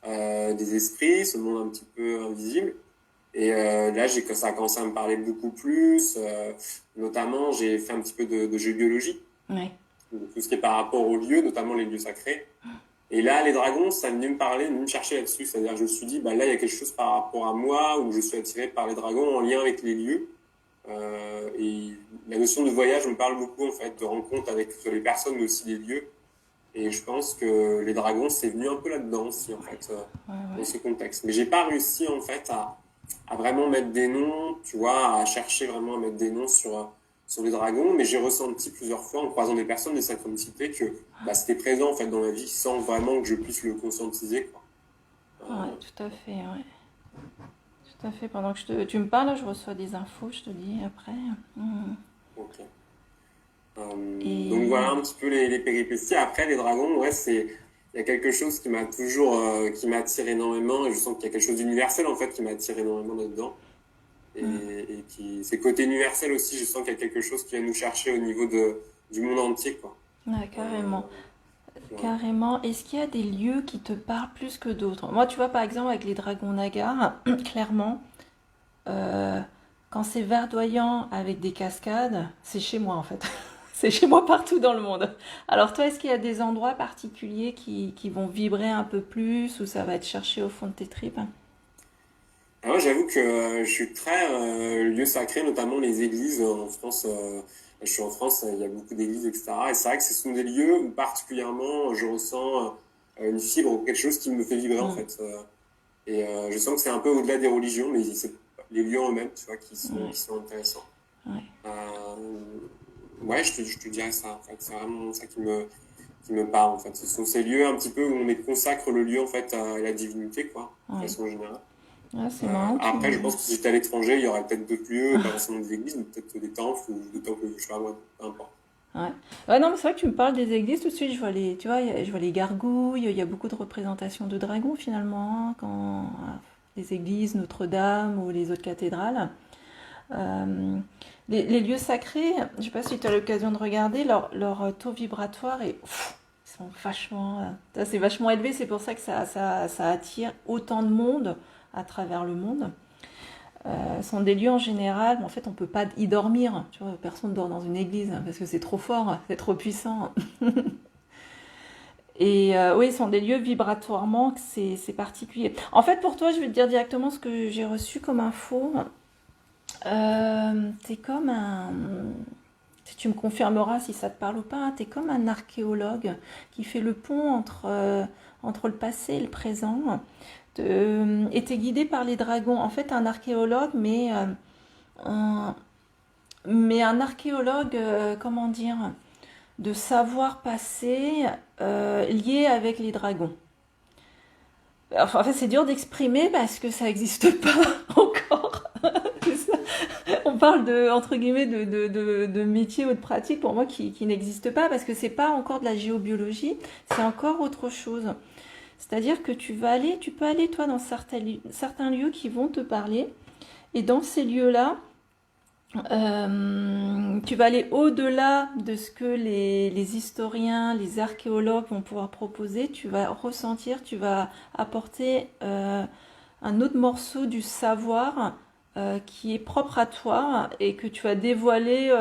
[SPEAKER 4] des esprits, ce monde un petit peu invisible. Et là, ça a commencé à me parler beaucoup plus. Notamment, j'ai fait un petit peu de géobiologie,
[SPEAKER 1] Ouais.
[SPEAKER 4] donc tout ce qui est par rapport aux lieux, notamment les lieux sacrés. Et là, les dragons, ça venait me parler, venait me chercher là-dessus. C'est-à-dire, je me suis dit, bah là, il y a quelque chose par rapport à moi où je suis attiré par les dragons en lien avec les lieux. Et la notion de voyage me parle beaucoup, en fait, de rencontre avec les personnes, mais aussi les lieux. Et je pense que les dragons, c'est venu un peu là-dedans aussi, en fait,
[SPEAKER 1] Ouais,
[SPEAKER 4] dans
[SPEAKER 1] ouais.
[SPEAKER 4] ce contexte. Mais j'ai pas réussi, en fait, à vraiment mettre des noms, tu vois, à chercher vraiment à mettre des noms sur les dragons. Mais j'ai ressenti plusieurs fois, en croisant des personnes de synchronicité, que bah, c'était présent, en fait, dans ma vie, sans vraiment que je puisse le conscientiser, quoi.
[SPEAKER 1] Ouais, tout à fait, ouais. Tout à fait. Pendant que tu me parles, je reçois des infos, je te dis après. Mhm.
[SPEAKER 4] Ok. Donc
[SPEAKER 1] Et
[SPEAKER 4] voilà un petit peu les péripéties. Après, les dragons, ouais, il y a quelque chose qui m'a toujours, qui m'attire énormément, et je sens qu'il y a quelque chose d'universel, en fait, qui m'attire énormément là-dedans. Et c'est côté universel aussi, je sens qu'il y a quelque chose qui vient nous chercher au niveau du monde entier, quoi.
[SPEAKER 1] ouais,
[SPEAKER 4] Euh,
[SPEAKER 1] carrément.
[SPEAKER 4] ouais.
[SPEAKER 1] Carrément. Est-ce qu'il y a des lieux qui te parlent plus que d'autres? Moi, tu vois, par exemple, avec les dragons Nagar, clairement, euh, quand c'est verdoyant avec des cascades, c'est chez moi en fait. C'est chez moi partout dans le monde. Alors toi, est-ce qu'il y a des endroits particuliers qui vont vibrer un peu plus ou ça va être cherché au fond de tes tripes?
[SPEAKER 4] Alors, j'avoue que je suis très lieu sacré, notamment les églises en France. Je suis en France, il y a beaucoup d'églises, etc. Et c'est vrai que ce sont des lieux où particulièrement je ressens une fibre ou quelque chose qui me fait vibrer en
[SPEAKER 1] Mm.
[SPEAKER 4] fait. Et je sens que c'est un peu au-delà des religions, mais c'est les lieux eux-mêmes, tu vois,
[SPEAKER 1] Ouais,
[SPEAKER 4] qui sont intéressants.
[SPEAKER 1] ouais,
[SPEAKER 4] Ouais, je te dirais ça, en fait. C'est vraiment ça qui me parle, en fait. Ce sont ces lieux un petit peu où on consacre le lieu, en fait, à la divinité, quoi, de
[SPEAKER 1] ouais.
[SPEAKER 4] façon générale.
[SPEAKER 1] Ouais, c'est marrant que tu me
[SPEAKER 4] Après, je
[SPEAKER 1] dises.
[SPEAKER 4] pense que si j'étais à l'étranger, il y aurait peut-être d'autres lieux, pas forcément des églises, mais peut-être des temples ou des temples, je sais pas moi, peu importe.
[SPEAKER 1] Ouais. Ouais, non, mais c'est vrai que tu me parles des églises, tout de suite, je vois les, tu vois, je vois les gargouilles, il y a beaucoup de représentations de dragons finalement, hein, quand les églises, Notre-Dame ou les autres cathédrales. Euh, les lieux sacrés, je ne sais pas si tu as l'occasion de regarder, leur taux vibratoire est, ils sont vachement, c'est vachement élevé, c'est pour ça que ça attire autant de monde à travers le monde. Sont des lieux en général, en fait on peut pas y dormir, tu vois, personne ne dort dans une église parce que c'est trop fort, c'est trop puissant. Et oui, ce sont des lieux vibratoirement, c'est particulier. En fait, pour toi, je vais te dire directement ce que j'ai reçu comme info. T'es comme un... Tu me confirmeras si ça te parle ou pas. T'es comme un archéologue qui fait le pont entre le passé et le présent. Et t'es guidé par les dragons. En fait, un archéologue, un, mais un archéologue, comment dire, de savoir passé lié avec les dragons. Enfin, en fait, c'est dur d'exprimer parce que ça n'existe pas encore. On parle de, entre guillemets, de métier ou de pratique pour moi qui n'existe pas parce que c'est pas encore de la géobiologie, c'est encore autre chose. C'est-à-dire que tu peux aller toi dans certains lieux qui vont te parler et dans ces lieux-là, tu vas aller au-delà de ce que les historiens, les archéologues vont pouvoir proposer. Tu vas ressentir, tu vas apporter un autre morceau du savoir qui est propre à toi et que tu vas dévoiler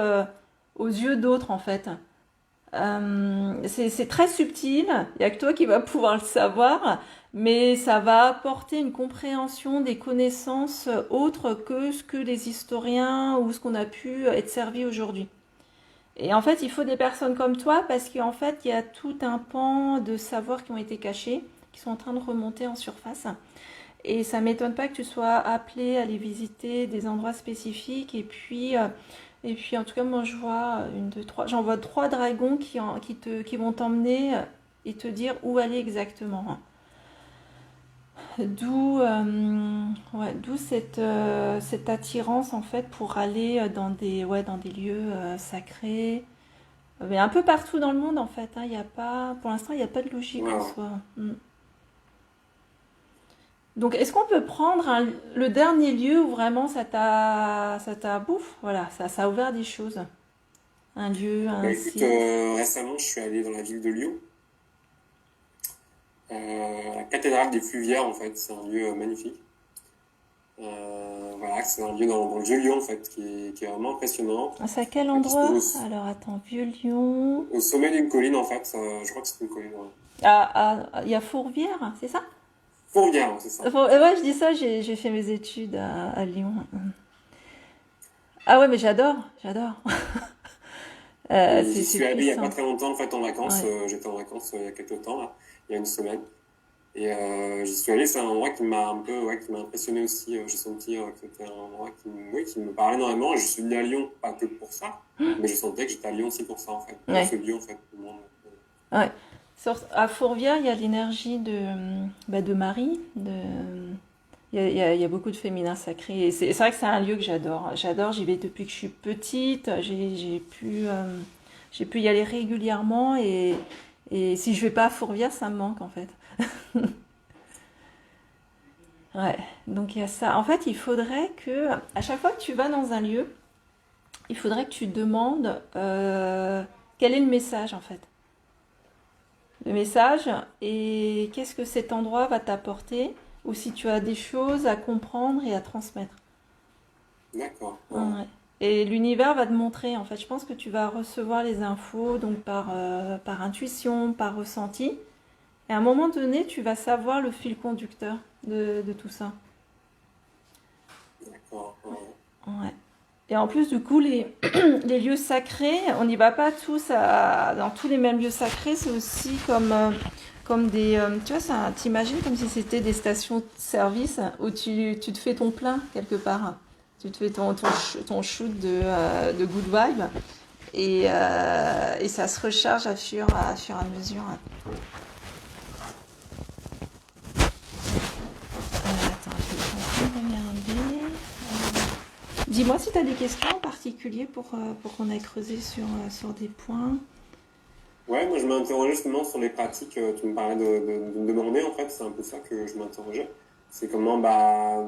[SPEAKER 1] aux yeux d'autres en fait. C'est très subtil, il n'y a que toi qui vas pouvoir le savoir, mais ça va apporter une compréhension des connaissances autres que ce que les historiens ou ce qu'on a pu être servi aujourd'hui. Et en fait, il faut des personnes comme toi parce qu'en fait, il y a tout un pan de savoirs qui ont été cachés, qui sont en train de remonter en surface. Et ça m'étonne pas que tu sois appelé à aller visiter des endroits spécifiques. Et puis en tout cas, moi je vois une, deux, trois, j'en vois trois dragons qui vont t'emmener et te dire où aller exactement. D'où cette attirance en fait pour aller dans des lieux sacrés. Mais un peu partout dans le monde en fait. Hein, y a pas, pour l'instant, il n'y a pas de logique
[SPEAKER 4] Ouais,
[SPEAKER 1] en
[SPEAKER 4] ouais.
[SPEAKER 1] soi. Donc, est-ce qu'on peut prendre le dernier lieu où vraiment ça t'a bouffe? Voilà, ça a ouvert des choses. Un lieu,
[SPEAKER 4] Bah,
[SPEAKER 1] un
[SPEAKER 4] écoute,
[SPEAKER 1] site.
[SPEAKER 4] récemment, je suis allé dans la ville de Lyon, la cathédrale des Fluvières, en fait, c'est un lieu magnifique. Voilà, c'est un lieu dans le Vieux-Lyon, en fait, qui est vraiment impressionnant.
[SPEAKER 1] Ah, c'est à quel
[SPEAKER 4] Qui se
[SPEAKER 1] endroit?
[SPEAKER 4] trouve
[SPEAKER 1] Alors attends, Vieux-Lyon.
[SPEAKER 4] au sommet d'une colline, en fait. Je crois que c'est une colline, ouais.
[SPEAKER 1] Il y a Fourvière, c'est ça?
[SPEAKER 4] Fourvière, c'est ça.
[SPEAKER 1] Ouais, je dis ça, j'ai fait mes études à Lyon. Ah ouais, mais j'adore.
[SPEAKER 4] Et j'y
[SPEAKER 1] C'est
[SPEAKER 4] suis allé il y a pas
[SPEAKER 1] puissant.
[SPEAKER 4] très longtemps, en fait, en vacances.
[SPEAKER 1] Ouais.
[SPEAKER 4] J'étais en vacances il y a quelques temps, là, il y a une semaine. Et j'y suis allé, c'est un endroit qui m'a un peu, ouais, qui m'a impressionné aussi. J'ai senti que c'était un endroit qui me parlait énormément. Et je suis venu à Lyon, pas que pour ça, mais je sentais que j'étais à Lyon aussi pour ça, en fait. Pour
[SPEAKER 1] Ouais.
[SPEAKER 4] ce lieu, en fait. Pour moi.
[SPEAKER 1] Ouais. À Fourvière, il y a l'énergie de Marie. Il y a beaucoup de féminin sacré. Et c'est vrai que c'est un lieu que j'adore. J'adore, j'y vais depuis que je suis petite. J'ai pu y aller régulièrement. Et si je vais pas à Fourvière, ça me manque en fait. Ouais, donc il y a ça. En fait, il faudrait que, à chaque fois que tu vas dans un lieu, il faudrait que tu demandes quel est le message en fait. Le message et qu'est-ce que cet endroit va t'apporter ou si tu as des choses à comprendre et à transmettre.
[SPEAKER 4] D'accord. Ouais.
[SPEAKER 1] Ouais. Et l'univers va te montrer, en fait. Je pense que tu vas recevoir les infos donc par intuition, par ressenti. Et à un moment donné, tu vas savoir le fil conducteur de tout ça.
[SPEAKER 4] D'accord. Ouais.
[SPEAKER 1] Ouais. Et en plus, du coup, les lieux sacrés, on n'y va pas tous dans tous les mêmes lieux sacrés. C'est aussi comme des... tu vois, t'imagines comme si c'était des stations de service où tu te fais ton plein quelque part. Tu te fais ton shoot de good vibe. Et ça se recharge à fur et à mesure. Attends, je vais en train de regarder. Dis-moi si tu as des questions en particulier pour qu'on aille creuser sur des points.
[SPEAKER 4] Ouais, moi je m'interrogeais justement sur les pratiques. Tu me parlais de me demander, en fait, c'est un peu ça que je m'interrogeais. C'est comment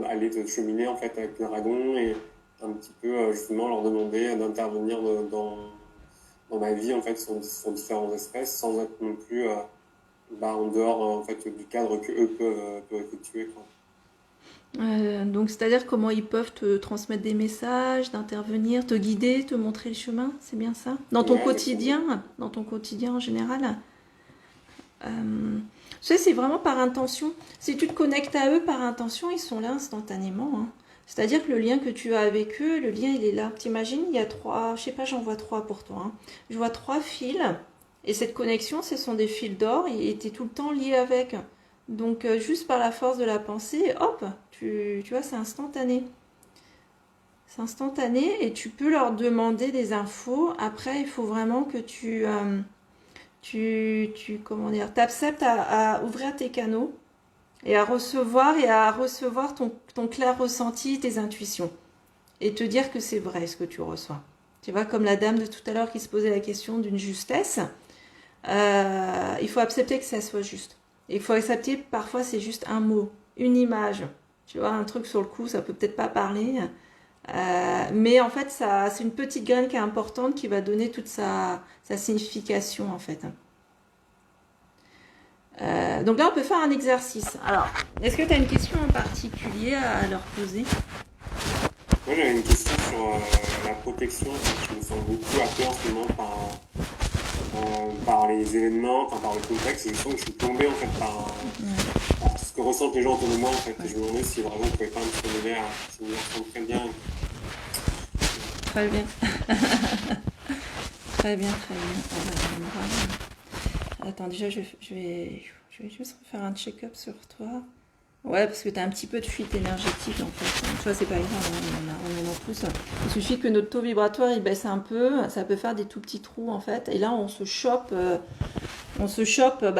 [SPEAKER 4] aller te cheminer en fait avec les dragons et un petit peu justement leur demander d'intervenir dans ma vie en fait sur différentes espèces sans être non plus en dehors en fait du cadre que eux peuvent effectuer, quoi.
[SPEAKER 1] Donc, c'est-à-dire comment ils peuvent te transmettre des messages, d'intervenir, te guider, te montrer le chemin, c'est bien ça?
[SPEAKER 4] Ouais, exactement.
[SPEAKER 1] Dans ton quotidien en général. Tu sais, c'est vraiment par intention. Si tu te connectes à eux par intention, ils sont là instantanément, hein. C'est-à-dire que le lien que tu as avec eux, le lien il est là. T'imagines, il y a trois, je sais pas, j'en vois trois pour toi, hein. Je vois trois fils, et cette connexion, ce sont des fils d'or, et tu es tout le temps lié avec. Donc, juste par la force de la pensée, hop, tu vois, c'est instantané. C'est instantané, et tu peux leur demander des infos. Après, il faut vraiment que comment dire, t'acceptes à ouvrir tes canaux et à recevoir ton clair ressenti, tes intuitions et te dire que c'est vrai ce que tu reçois. Tu vois, comme la dame de tout à l'heure qui se posait la question d'une justesse, il faut accepter que ça soit juste. Et il faut accepter parfois c'est juste un mot, une image. Tu vois, un truc sur le coup, ça peut peut-être pas parler, mais en fait, c'est une petite graine qui est importante qui va donner toute sa signification en fait. Donc là, on peut faire un exercice. Alors, est-ce que tu as une question en particulier à leur poser?
[SPEAKER 4] Moi j'avais une question sur la protection. Je me sens beaucoup appelé en ce moment par les événements, enfin par le contexte. Je sens que je suis tombé en fait par ce que ressentent les gens autour de moi en fait. Et je me demandais si vraiment on pouvait pas me formuler à si me sens très bien.
[SPEAKER 1] Très bien. Très bien, très bien. Attends, déjà, je vais juste faire un check-up sur toi. Ouais, parce que tu as un petit peu de fuite énergétique en fait. Tu vois, c'est pas grave, hein, on en a tous. Il suffit que notre taux vibratoire il baisse un peu, ça peut faire des tout petits trous en fait. Et là, on se chope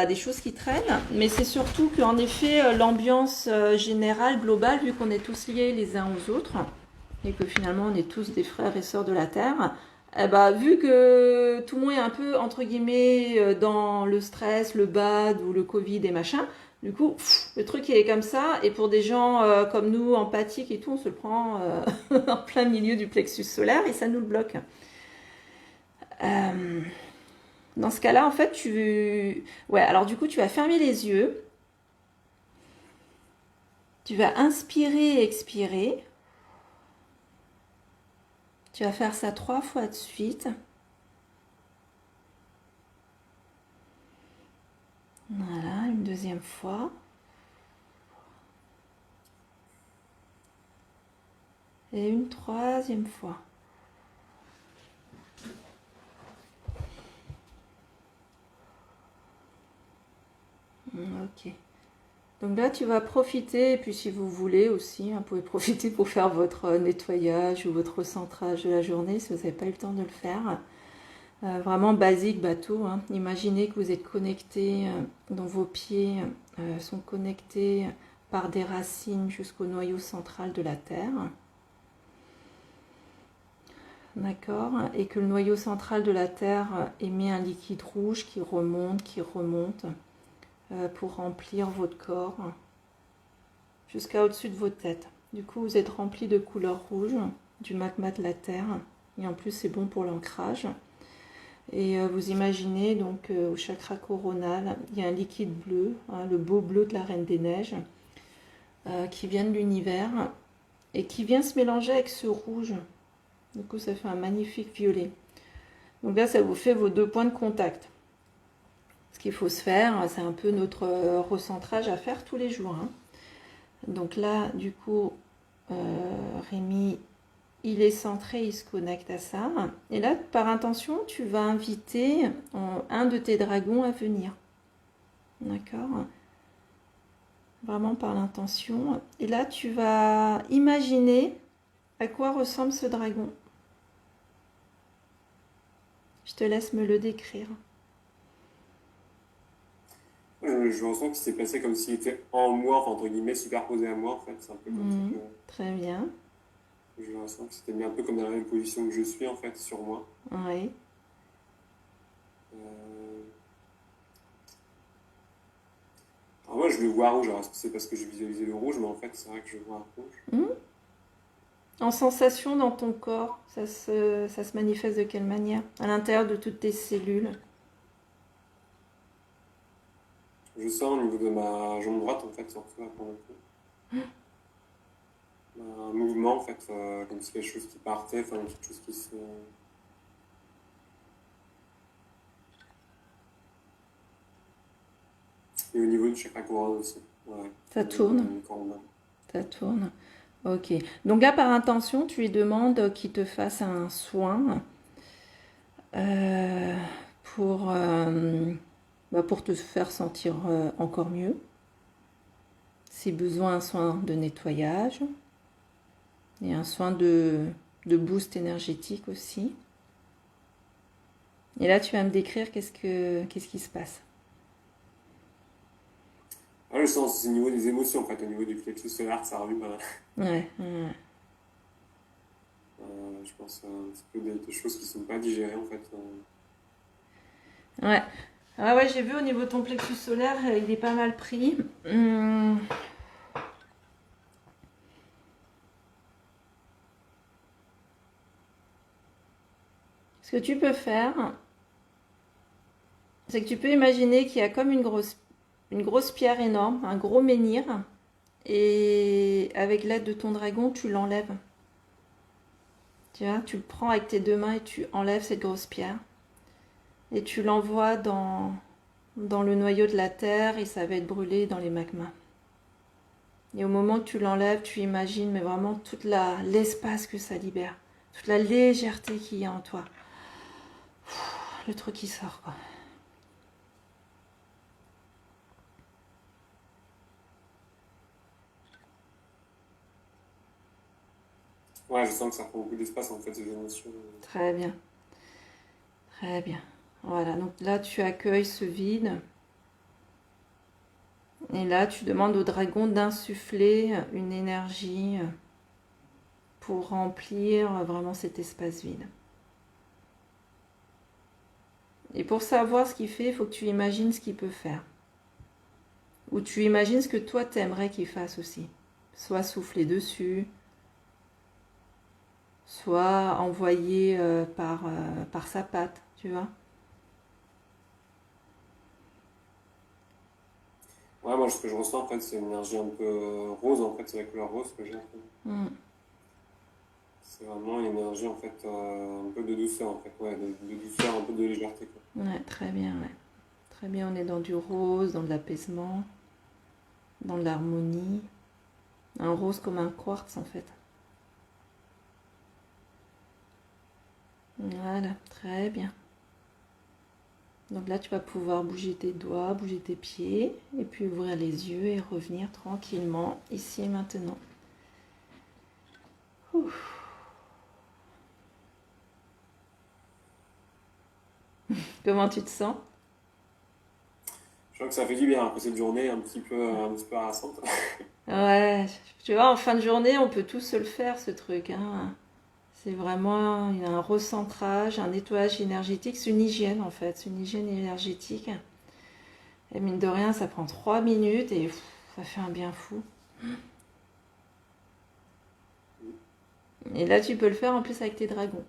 [SPEAKER 1] des choses qui traînent. Mais c'est surtout qu'en effet, l'ambiance générale, globale, vu qu'on est tous liés les uns aux autres, et que finalement on est tous des frères et sœurs de la Terre, vu que tout le monde est un peu, entre guillemets, dans le stress, le bad ou le Covid et machin, du coup, le truc il est comme ça, et pour des gens comme nous, empathiques et tout, on se le prend en plein milieu du plexus solaire et ça nous le bloque. Dans ce cas-là, en fait, ouais, alors du coup, tu vas fermer les yeux. Tu vas inspirer et expirer. Tu vas faire ça 3 fois de suite. Voilà, une deuxième fois. Et une troisième fois. Ok. Donc là, tu vas profiter, et puis si vous voulez aussi, vous pouvez profiter pour faire votre nettoyage ou votre recentrage de la journée si vous n'avez pas eu le temps de le faire. Vraiment basique, bateau. Imaginez que vous êtes connecté, dont vos pieds sont connectés par des racines jusqu'au noyau central de la Terre. D'accord? Et que le noyau central de la Terre émet un liquide rouge qui remonte pour remplir votre corps jusqu'à au-dessus de vos têtes. Du coup, vous êtes rempli de couleur rouge, du magma de la Terre. Et en plus, c'est bon pour l'ancrage. Et vous imaginez donc au chakra coronal, il y a un liquide bleu, le beau bleu de la Reine des Neiges, qui vient de l'univers et qui vient se mélanger avec ce rouge. Du coup, ça fait un magnifique violet. Donc là, ça vous fait vos 2 points de contact. Ce qu'il faut se faire, c'est un peu notre recentrage à faire tous les jours. Donc là, du coup, Rémi, il est centré, il se connecte à ça. Et là, par intention, tu vas inviter un de tes dragons à venir. D'accord? Vraiment par l'intention. Et là, tu vas imaginer à quoi ressemble ce dragon. Je te laisse me le décrire.
[SPEAKER 4] Je ressens qu'il s'est passé comme s'il était en moi, enfin, entre guillemets, superposé à moi, en fait. C'est un peu comme ça que
[SPEAKER 1] Très bien.
[SPEAKER 4] je ressens que c'était mis un peu comme dans la même position que je suis, en fait, sur moi.
[SPEAKER 1] Oui.
[SPEAKER 4] Alors moi, je le vois rouge. Alors, est-ce que c'est parce que je visualisais le rouge, mais en fait, c'est vrai que je le vois rouge.
[SPEAKER 1] En sensation dans ton corps, ça se manifeste de quelle manière? À l'intérieur de toutes tes cellules.
[SPEAKER 4] Je sens au niveau de ma jambe droite, en fait, surtout là, pour le coup. Un mouvement, en fait, comme si quelque chose qui partait, enfin, quelque chose qui se... Et au niveau du chakra coronal aussi. Ouais.
[SPEAKER 1] Ça tourne. Ça tourne. Ok. Donc là, par intention, tu lui demandes qu'il te fasse un soin pour te faire sentir encore mieux. Si besoin, un soin de nettoyage et un soin de boost énergétique aussi. Et là, tu vas me décrire qu'est-ce qui se passe.
[SPEAKER 4] Ah, je sens c'est au niveau des émotions, en fait, au niveau du plexus solaire, ça revient.
[SPEAKER 1] Ouais.
[SPEAKER 4] Je pense un petit peu des choses qui ne sont pas digérées, en fait.
[SPEAKER 1] Ouais. Ah ouais, j'ai vu au niveau de ton plexus solaire, il est pas mal pris. Ce que tu peux faire, c'est que tu peux imaginer qu'il y a comme une grosse pierre énorme, un gros menhir, et avec l'aide de ton dragon, tu l'enlèves. Tu vois, tu le prends avec tes 2 mains et tu enlèves cette grosse pierre. Et tu l'envoies dans le noyau de la terre et ça va être brûlé dans les magmas. Et au moment que tu l'enlèves, tu imagines mais vraiment tout l'espace que ça libère, toute la légèreté qu'il y a en toi. Le truc qui sort, quoi.
[SPEAKER 4] Ouais, je sens que ça prend beaucoup d'espace, en fait, ces émotions.
[SPEAKER 1] Très bien. Très bien. Voilà, donc là, tu accueilles ce vide. Et là, tu demandes au dragon d'insuffler une énergie pour remplir vraiment cet espace vide. Et pour savoir ce qu'il fait, il faut que tu imagines ce qu'il peut faire. Ou tu imagines ce que toi, t'aimerais qu'il fasse aussi. Soit souffler dessus, soit envoyer par sa patte, tu vois.
[SPEAKER 4] Ouais, moi, ce que je ressens, en fait, c'est une énergie un peu rose, en fait, c'est la couleur rose que j'ai. En fait.
[SPEAKER 1] Hmm.
[SPEAKER 4] C'est vraiment une énergie, en fait, un peu de douceur, en fait, ouais, de douceur, un peu de légèreté, quoi.
[SPEAKER 1] Ouais, très bien, ouais. Très bien, on est dans du rose, dans de l'apaisement, dans de l'harmonie. Un rose comme un quartz, en fait. Voilà, très bien. Donc là, tu vas pouvoir bouger tes doigts, bouger tes pieds, et puis ouvrir les yeux et revenir tranquillement ici et maintenant. Ouf. Comment tu te sens?
[SPEAKER 4] Je crois que ça fait du bien après cette journée un petit peu harassante.
[SPEAKER 1] Ouais, tu vois, en fin de journée, on peut tous se le faire, ce truc, hein. C'est vraiment un recentrage, un nettoyage énergétique, c'est une hygiène en fait, c'est une hygiène énergétique. Et mine de rien, ça prend 3 minutes et ça fait un bien fou. Et là, tu peux le faire en plus avec tes dragons.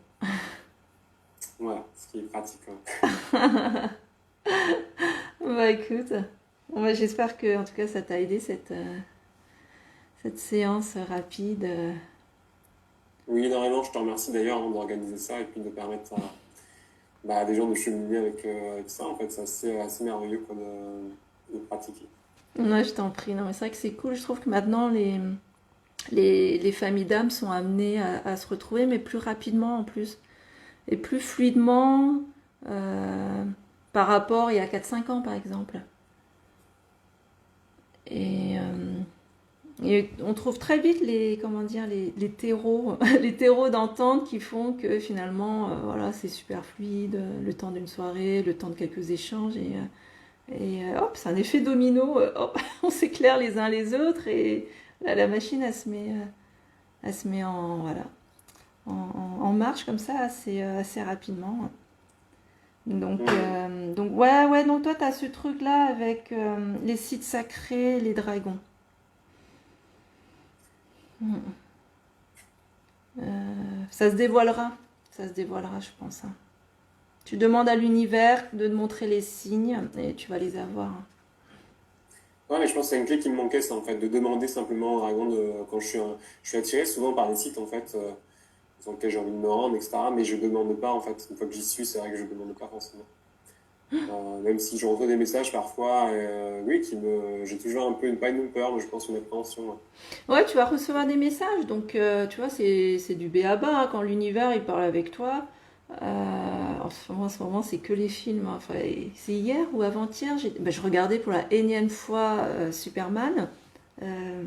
[SPEAKER 4] Ouais, ce qui est pratique, hein.
[SPEAKER 1] Bah écoute, bon, bah, j'espère que en tout cas ça t'a aidé cette séance rapide.
[SPEAKER 4] Oui, énormément, je te remercie d'ailleurs hein, d'organiser ça et puis de permettre à des gens de cheminer avec ça. En fait, c'est assez merveilleux quoi, de pratiquer.
[SPEAKER 1] Ouais, je t'en prie. Non, mais c'est vrai que c'est cool. Je trouve que maintenant les familles d'âmes sont amenées à se retrouver, mais plus rapidement en plus. Et plus fluidement euh, par rapport il y a 4-5 ans par exemple. Et, on trouve très vite comment dire, les terreaux, les terreaux d'entente qui font que finalement voilà, c'est super fluide, le temps d'une soirée, le temps de quelques échanges hop, c'est un effet domino, hop, on s'éclaire les uns les autres et là, la machine elle se met en, voilà, en marche comme ça assez rapidement. Donc ouais, donc toi, tu as ce truc-là avec les sites sacrés, les dragons. Mm. Ça se dévoilera. Ça se dévoilera, je pense, hein. Tu demandes à l'univers de te montrer les signes et tu vas les avoir.
[SPEAKER 4] Ouais, mais je pense que c'est une clé qui me manquait, ça, en fait, de demander simplement au dragon quand je suis attiré souvent par des sites, en fait, dans lesquels j'ai envie de me rendre, etc. Mais je demande pas, en fait. Une fois que j'y suis, c'est vrai que je demande pas forcément. Même si je reçois des messages parfois, oui, j'ai toujours un peu pas une peur, mais je pense une appréhension. Ouais.
[SPEAKER 1] Ouais, tu vas recevoir des messages. Donc, tu vois, c'est du b.a.-ba, hein, quand l'univers, il parle avec toi. En ce moment, c'est que les films, hein. Enfin, c'est hier ou avant-hier, je regardais pour la énième fois Superman, euh,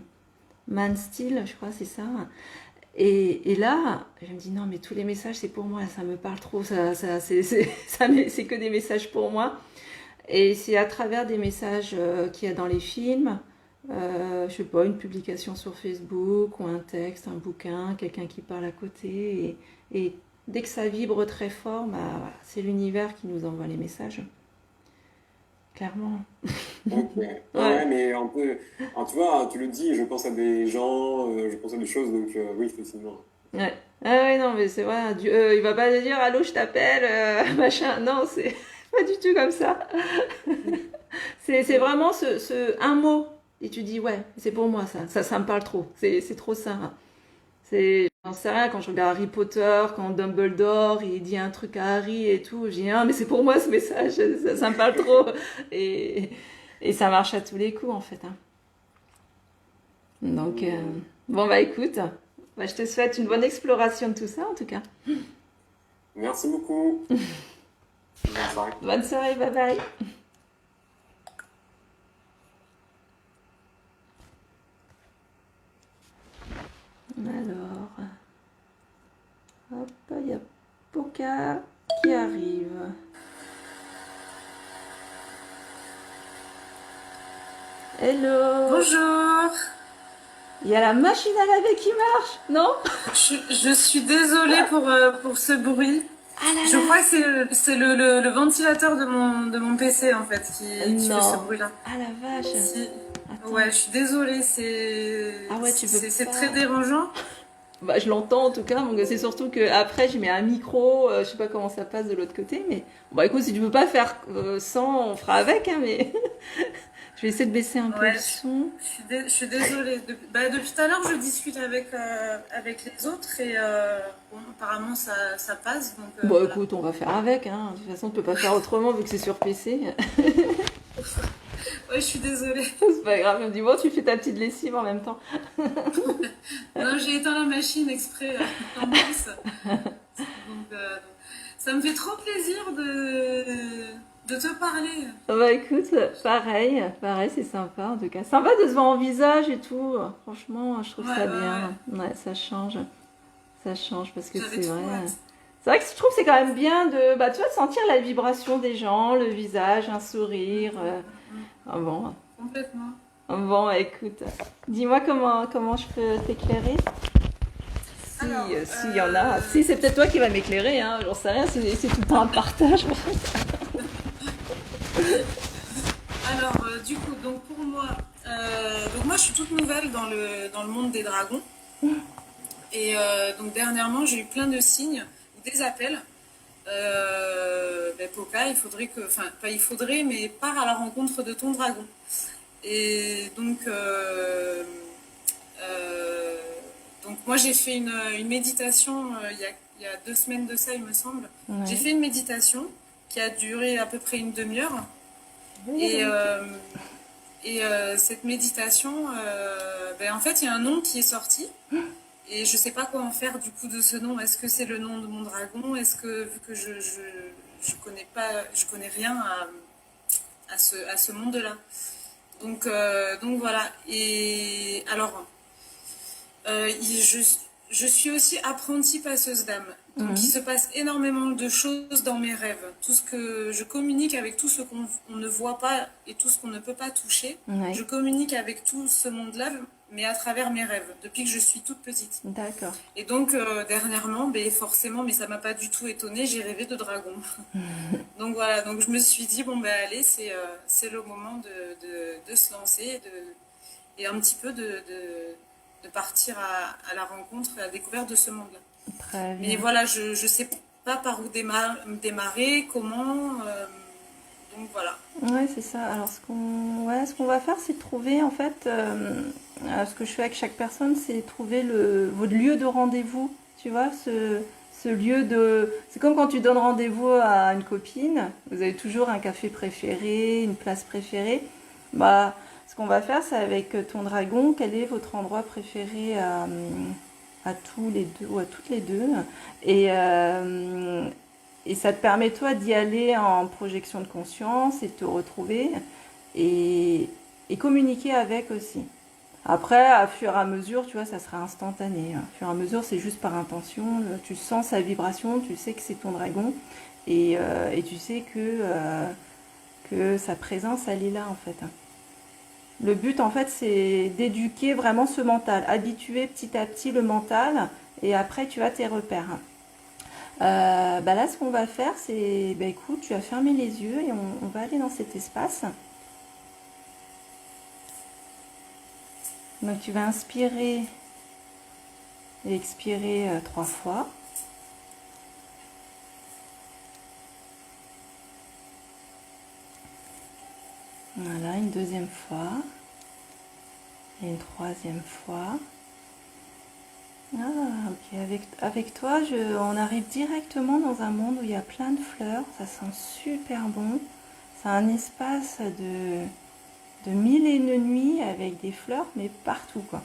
[SPEAKER 1] Man Steel, je crois, c'est ça. Et là, je me dis non, mais tous les messages, c'est pour moi, ça me parle trop, c'est que des messages pour moi. Et c'est à travers des messages qu'il y a dans les films, je sais pas, une publication sur Facebook ou un texte, un bouquin, quelqu'un qui parle à côté. Et dès que ça vibre très fort, bah, voilà, c'est l'univers qui nous envoie les messages. Clairement.
[SPEAKER 4] Ok.
[SPEAKER 1] Ouais.
[SPEAKER 4] Ouais, mais un peu. Alors, tu vois, tu le dis, je pense à des gens, je pense à des choses, donc oui, effectivement.
[SPEAKER 1] Ouais. Ah ouais, non, mais c'est vrai, Dieu, il va pas te dire allô, je t'appelle, machin. Non, c'est pas du tout comme ça. C'est vraiment un mot. Et tu dis, ouais, c'est pour moi ça. Ça me parle trop. C'est trop ça, hein. J'en sais rien, quand je regarde Harry Potter, quand Dumbledore, il dit un truc à Harry et tout, je dis, ah, mais c'est pour moi ce message, ça me parle trop. Et, et ça marche à tous les coups, en fait, hein. Donc, bon, bah écoute, bah, je te souhaite une bonne exploration de tout ça, en tout cas.
[SPEAKER 4] Merci beaucoup. Bonne soirée.
[SPEAKER 1] Bonne soirée, bye bye. Alors, hop, il y a Poca qui arrive. Hello.
[SPEAKER 3] Bonjour.
[SPEAKER 1] Il y a la machine à laver qui marche, non?
[SPEAKER 3] Je suis désolée pour ce bruit.
[SPEAKER 1] Ah là
[SPEAKER 3] Je
[SPEAKER 1] là.
[SPEAKER 3] crois que c'est le ventilateur de mon PC en fait qui fait ce
[SPEAKER 1] Non.
[SPEAKER 3] bruit-là.
[SPEAKER 1] Ah la vache.
[SPEAKER 3] Si.
[SPEAKER 1] Attends.
[SPEAKER 3] Ouais, je suis désolée,
[SPEAKER 1] Ah ouais, tu peux
[SPEAKER 3] c'est
[SPEAKER 1] pas.
[SPEAKER 3] très dérangeant.
[SPEAKER 1] Bah, je l'entends en tout cas, donc c'est surtout que après je mets un micro, je sais pas comment ça passe de l'autre côté, mais bon, bah écoute, si tu peux pas faire sans, on fera avec, hein, mais Je vais essayer de baisser un peu
[SPEAKER 3] Ouais,
[SPEAKER 1] le son.
[SPEAKER 3] je suis désolée. Depuis tout à l'heure, je discute avec les autres et bon, apparemment ça passe. Donc
[SPEAKER 1] Bon,
[SPEAKER 3] voilà.
[SPEAKER 1] écoute, on va faire avec, hein. De toute façon, on peut pas faire autrement vu que c'est sur PC.
[SPEAKER 3] Ouais, je suis désolée.
[SPEAKER 1] C'est pas grave. Elle me dit, bon, tu fais ta petite lessive en même temps.
[SPEAKER 3] Non, j'ai éteint la machine exprès en plus. Ça me fait trop plaisir de te parler.
[SPEAKER 1] Bah écoute, pareil, pareil, c'est sympa en tout cas. Sympa de se voir en visage et tout. Franchement, je trouve
[SPEAKER 3] Ouais,
[SPEAKER 1] ça
[SPEAKER 3] ouais, ouais.
[SPEAKER 1] bien. Ouais, ça change. Ça change parce que
[SPEAKER 3] J'avais
[SPEAKER 1] c'est vrai.
[SPEAKER 3] trop hâte.
[SPEAKER 1] C'est vrai que je trouve que c'est quand même bien de, bah, tu vois, de sentir la vibration des gens, le visage, un sourire. Ah bon,
[SPEAKER 3] Complètement.
[SPEAKER 1] bon, écoute, dis-moi comment je peux t'éclairer. Si,
[SPEAKER 3] Alors,
[SPEAKER 1] s'il y en a. Si, c'est peut-être toi qui vas m'éclairer, hein. J'en sais rien, c'est tout le temps un partage.
[SPEAKER 3] du coup, donc pour moi, donc moi je suis toute nouvelle dans le monde des dragons. Et donc dernièrement, j'ai eu plein de signes, des appels. Poca, il faudrait que, enfin, pas il faudrait, mais pars à la rencontre de ton dragon. Et euh, donc moi j'ai fait une méditation il y a 2 semaines de ça, il me semble.
[SPEAKER 1] Ouais.
[SPEAKER 3] J'ai fait une méditation qui a duré à peu près une demi-heure. Et, cette méditation, en fait, il y a un nom qui est sorti. Et je sais pas quoi en faire du coup de ce nom. Est-ce que c'est le nom de mon dragon? Est-ce que, vu que je connais pas, je connais rien à ce monde-là. Donc voilà. Et alors, je suis aussi apprentie passeuse d'âme. Donc il se passe énormément de choses dans mes rêves. Tout ce que je communique avec tout ce qu'on ne voit pas et tout ce qu'on ne peut pas toucher.
[SPEAKER 1] Ouais.
[SPEAKER 3] Je communique avec tout ce monde-là, mais à travers mes rêves, depuis que je suis toute petite.
[SPEAKER 1] D'accord.
[SPEAKER 3] Et donc dernièrement, forcément, mais ça m'a pas du tout étonnée, j'ai rêvé de dragon. Donc voilà, donc je me suis dit, allez, c'est le moment de se lancer et un petit peu de partir à la rencontre, à la découverte de ce monde-là.
[SPEAKER 1] Très bien.
[SPEAKER 3] Mais voilà, je ne sais pas par où démarrer, comment. Donc voilà.
[SPEAKER 1] Ouais, c'est ça. Alors, ce qu'on va faire, c'est trouver, en fait, ce que je fais avec chaque personne, c'est trouver votre lieu de rendez-vous. Tu vois, ce lieu de. C'est comme quand tu donnes rendez-vous à une copine, vous avez toujours un café préféré, une place préférée. Bah, ce qu'on va faire, c'est avec ton dragon, quel est votre endroit préféré à tous les deux ou à toutes les deux. Et ça te permet, toi, d'y aller en projection de conscience et de te retrouver et communiquer avec aussi. Après, à fur et à mesure, tu vois, ça sera instantané. À fur et à mesure, c'est juste par intention. Tu sens sa vibration, tu sais que c'est ton dragon et tu sais que sa présence, elle est là, en fait. Le but, en fait, c'est d'éduquer vraiment ce mental, habituer petit à petit le mental et après, tu as tes repères. Là, ce qu'on va faire, c'est, écoute, tu vas fermer les yeux et on va aller dans cet espace. Donc, tu vas inspirer et expirer 3 fois. Voilà, une deuxième fois et une troisième fois. Ah, ok. Avec toi, on arrive directement dans un monde où il y a plein de fleurs. Ça sent super bon. C'est un espace de mille et une nuits avec des fleurs, mais partout, quoi.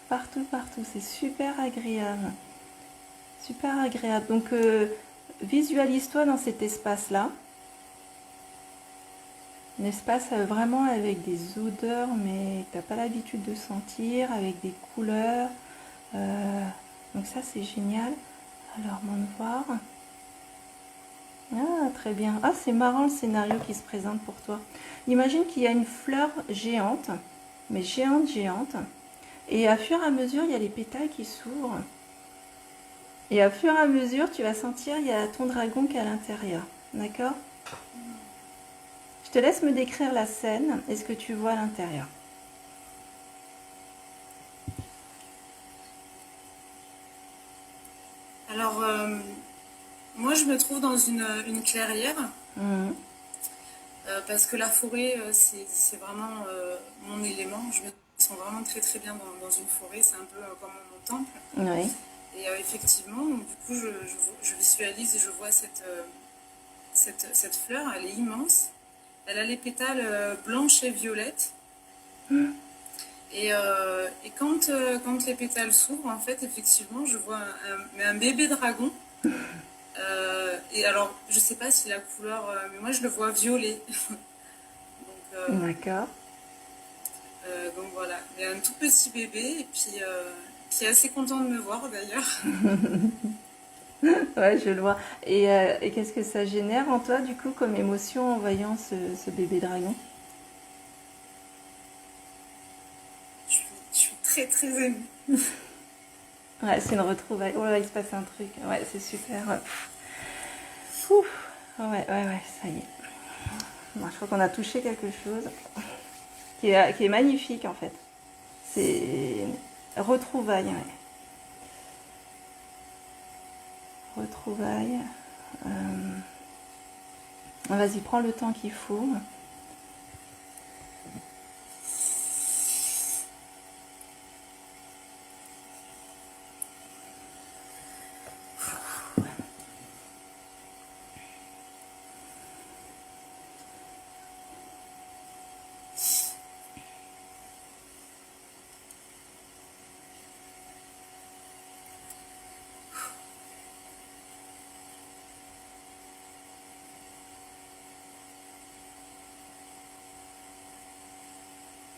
[SPEAKER 1] Partout, partout. C'est super agréable. Super agréable. Donc, visualise-toi dans cet espace-là. Un espace vraiment avec des odeurs, mais que tu n'as pas l'habitude de sentir, avec des couleurs. Donc ça, c'est génial. Alors, monte voir. Ah, très bien. Ah, c'est marrant le scénario qui se présente pour toi. Imagine qu'il y a une fleur géante, mais géante, géante. Et à fur et à mesure, il y a les pétales qui s'ouvrent. Et à fur et à mesure, tu vas sentir, il y a ton dragon qui est à l'intérieur. D'accord ? Je te laisse me décrire la scène et ce que tu vois à l'intérieur.
[SPEAKER 3] Alors, moi, je me trouve dans une clairière. Parce que la forêt, c'est vraiment mon élément. Je me sens vraiment très très bien dans une forêt. C'est un peu comme mon temple.
[SPEAKER 1] Oui.
[SPEAKER 3] Et effectivement, donc, du coup, je visualise et je vois cette fleur. Elle est immense. Elle a les pétales blanches et violettes. Et quand les pétales s'ouvrent, en fait, effectivement, je vois un bébé dragon. Et alors, je sais pas si la couleur, mais moi je le vois violet.
[SPEAKER 1] D'accord.
[SPEAKER 3] Donc voilà, il y a un tout petit bébé et puis qui est assez content de me voir d'ailleurs.
[SPEAKER 1] Ouais, je le vois. Et qu'est-ce que ça génère en toi, du coup, comme émotion en voyant ce bébé dragon?
[SPEAKER 3] Je suis très très émue.
[SPEAKER 1] Ouais, c'est une retrouvaille. Oh là, il se passe un truc. Ouais, c'est super. Ouf. Ouais, ça y est. Bon, je crois qu'on a touché quelque chose qui est magnifique, en fait. C'est retrouvaille, ouais. Retrouvaille. Vas-y, prends le temps qu'il faut.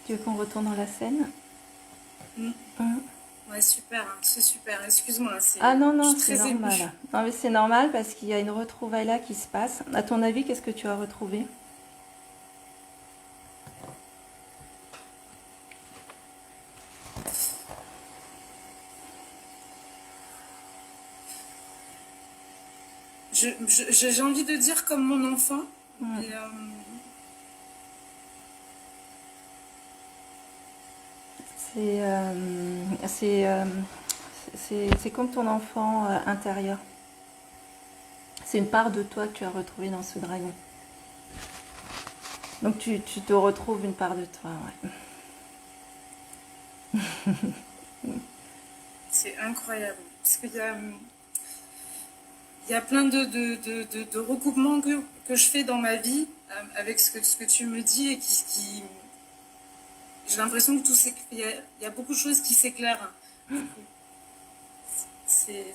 [SPEAKER 1] Tu veux qu'on retourne dans la scène?
[SPEAKER 3] Ouais, super, hein, c'est super. Excuse-moi,
[SPEAKER 1] Ah non,
[SPEAKER 3] je
[SPEAKER 1] non,
[SPEAKER 3] suis
[SPEAKER 1] c'est
[SPEAKER 3] très émue.
[SPEAKER 1] normal. Non, mais c'est normal parce qu'il y a une retrouvaille là qui se passe. À ton avis, qu'est-ce que tu as retrouvé?
[SPEAKER 3] J'ai envie de dire comme mon enfant. Mais,
[SPEAKER 1] C'est c'est comme ton enfant intérieur. C'est une part de toi que tu as retrouvée dans ce dragon. Donc tu te retrouves une part de toi, ouais.
[SPEAKER 3] c'est incroyable. Parce il y a plein de recoupements que je fais dans ma vie avec ce que tu me dis et j'ai l'impression que il y a beaucoup de choses qui s'éclairent. Du coup, c'est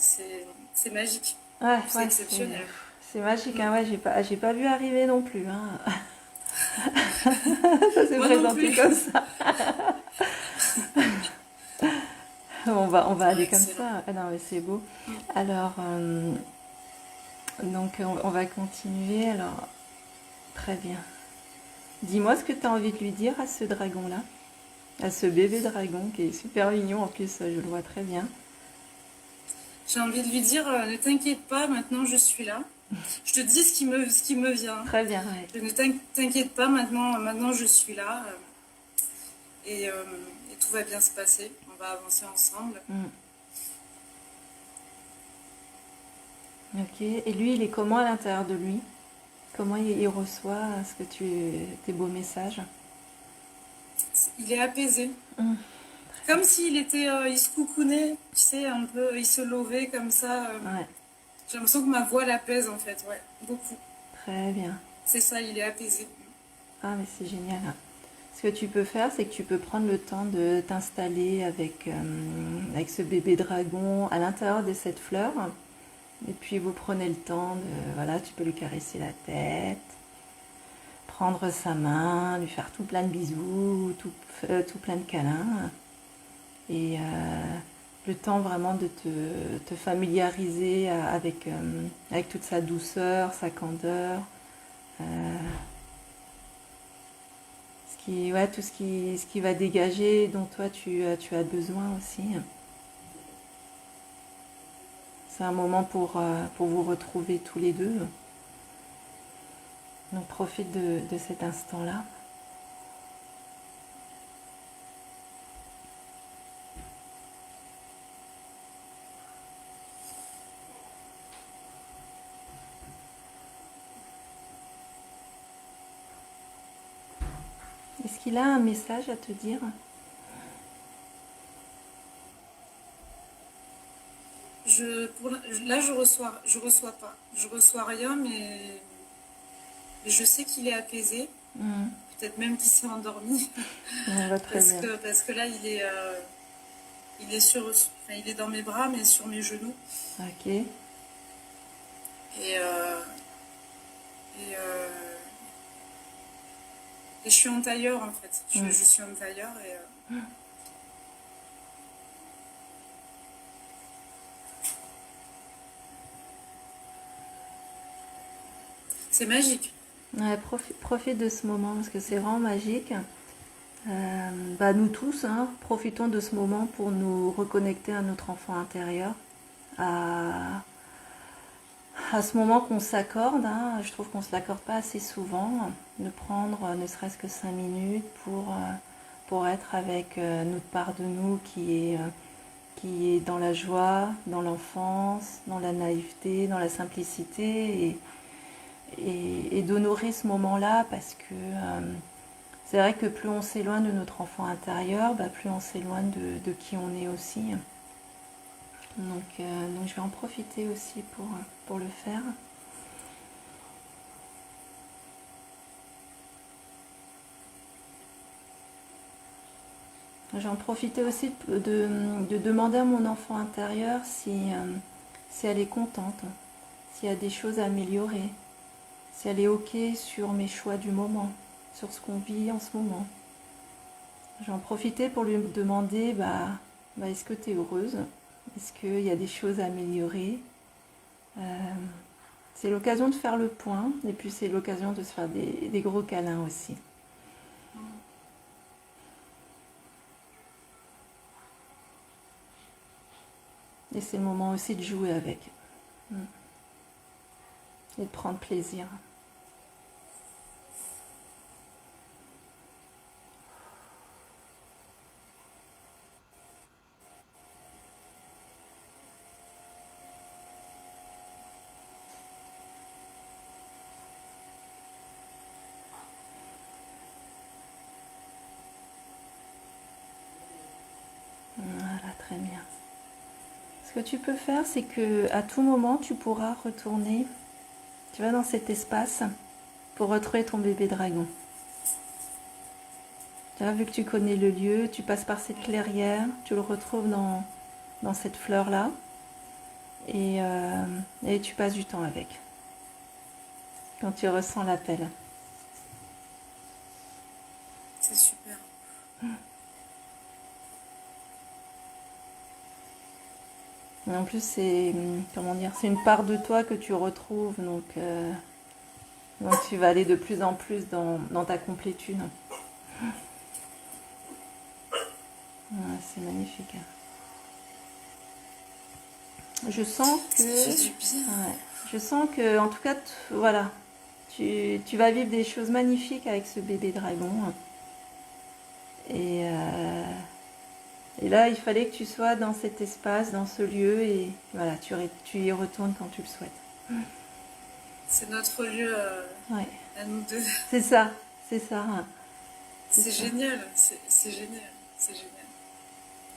[SPEAKER 3] magique.
[SPEAKER 1] Ouais,
[SPEAKER 3] C'est
[SPEAKER 1] ouais,
[SPEAKER 3] exceptionnel.
[SPEAKER 1] c'est magique, hein, ouais, j'ai pas vu arriver non plus, hein. Ça s'est
[SPEAKER 3] Moi non
[SPEAKER 1] présenté
[SPEAKER 3] plus.
[SPEAKER 1] comme ça. On va aller comme
[SPEAKER 3] Excellent.
[SPEAKER 1] ça. Ah non, mais c'est beau. Alors, donc on va continuer. Alors, très bien. Dis-moi ce que tu as envie de lui dire à ce dragon-là, à ce bébé dragon qui est super mignon. En plus, je le vois très bien.
[SPEAKER 3] J'ai envie de lui dire, ne t'inquiète pas, maintenant je suis là. Je te dis ce qui me vient.
[SPEAKER 1] Très bien, ouais.
[SPEAKER 3] Ne t'inquiète pas, maintenant je suis là. Et tout va bien se passer. On va avancer ensemble.
[SPEAKER 1] Ok. Et lui, il est comment à l'intérieur de lui? Comment il reçoit tes beaux messages?
[SPEAKER 3] Il est apaisé. Comme s'il était, il se coucounait, tu sais, un peu, il se levait comme ça.
[SPEAKER 1] Ouais,
[SPEAKER 3] J'ai l'impression que ma voix l'apaise en fait, ouais, beaucoup.
[SPEAKER 1] très bien.
[SPEAKER 3] C'est ça, il est apaisé.
[SPEAKER 1] Ah, mais c'est génial. Ce que tu peux faire, c'est que tu peux prendre le temps de t'installer avec ce bébé dragon à l'intérieur de cette fleur. Et puis vous prenez le temps voilà, tu peux lui caresser la tête, prendre sa main, lui faire tout plein de bisous, tout plein de câlins. Et le temps vraiment de te familiariser avec toute sa douceur, sa candeur. Ouais, tout ce qui va dégager, dont toi tu as besoin aussi. C'est un moment pour vous retrouver tous les deux. Donc profite de cet instant-là. qu'il a un message à te dire?
[SPEAKER 5] Là, je reçois pas. Je reçois rien, mais je sais qu'il est apaisé.
[SPEAKER 1] Mhm.
[SPEAKER 5] Peut-être même qu'il s'est endormi.
[SPEAKER 1] On va très bien.
[SPEAKER 5] Parce que là, il est dans mes bras, mais sur mes genoux.
[SPEAKER 1] Ok.
[SPEAKER 5] Et, euh, et, euh, et je suis en tailleur, en fait. Je suis en tailleur et... c'est magique.
[SPEAKER 1] Ouais, profite de ce moment parce que c'est vraiment magique. Bah, nous tous, hein, profitons de ce moment pour nous reconnecter à notre enfant intérieur, à ce moment qu'on s'accorde. Hein. Je trouve qu'on ne se l'accorde pas assez souvent, de prendre ne serait-ce que 5 minutes pour être avec notre part de nous qui est dans la joie, dans l'enfance, dans la naïveté, dans la simplicité et d'honorer ce moment-là parce que c'est vrai que plus on s'éloigne de notre enfant intérieur, bah, plus on s'éloigne de qui on est aussi. Donc je vais en profiter aussi pour le faire. J'ai en profité aussi de demander à mon enfant intérieur si elle est contente, s'il y a des choses à améliorer, si elle est OK sur mes choix du moment, sur ce qu'on vit en ce moment. J'ai en profité pour lui demander est-ce que tu es heureuse? Est-ce qu'il y a des choses à améliorer? C'est l'occasion de faire le point et puis c'est l'occasion de se faire des gros câlins aussi. Et c'est le moment aussi de jouer avec. Et de prendre plaisir. Voilà, très bien. Ce que tu peux faire, c'est que à tout moment, tu pourras retourner, tu vas dans cet espace pour retrouver ton bébé dragon. Tu vois, vu que tu connais le lieu, tu passes par cette clairière, tu le retrouves dans cette fleur-là et tu passes du temps avec. Quand tu ressens l'appel.
[SPEAKER 5] C'est super.
[SPEAKER 1] Et en plus, c'est une part de toi que tu retrouves, donc tu vas aller de plus en plus dans ta complétude. Ouais, c'est magnifique. Je sens que, je sens que, en tout cas, voilà, tu vas vivre des choses magnifiques avec ce bébé dragon. Et là, il fallait que tu sois dans cet espace, dans ce lieu, et voilà, tu y retournes quand tu le souhaites.
[SPEAKER 5] C'est notre lieu à nous deux.
[SPEAKER 1] C'est ça, c'est ça.
[SPEAKER 5] C'est génial, c'est génial, c'est génial.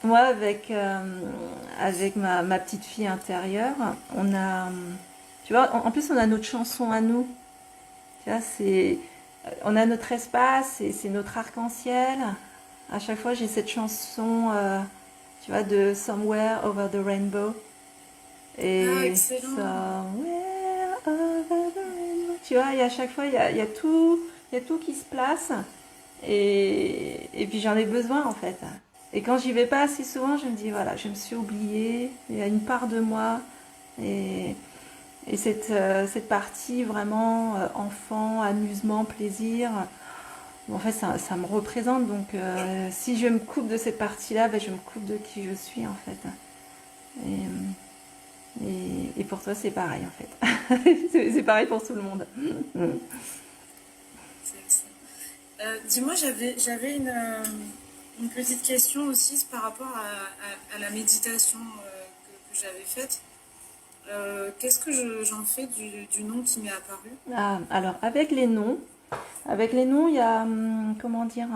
[SPEAKER 1] Moi, avec ma petite fille intérieure, on a, tu vois, en plus on a notre chanson à nous. Tu vois, on a notre espace, c'est notre arc-en-ciel. À chaque fois, j'ai cette chanson, tu vois, de Somewhere Over the Rainbow. Et Somewhere Over the Rainbow. Tu vois, et à chaque fois, il y a tout qui se place. Et puis j'en ai besoin en fait. Et quand j'y vais pas assez souvent, je me dis voilà, je me suis oubliée, il y a une part de moi. Et cette partie vraiment enfant, amusement, plaisir, en fait ça me représente. Donc si je me coupe de cette partie-là, je me coupe de qui je suis en fait. Et pour toi c'est pareil en fait. c'est pareil pour tout le monde.
[SPEAKER 5] Dis-moi, j'avais une petite question aussi par rapport à la méditation que j'avais faite. Qu'est-ce que j'en fais du nom qui m'est apparu?
[SPEAKER 1] Alors avec les noms, Avec les noms, il y a, comment dire,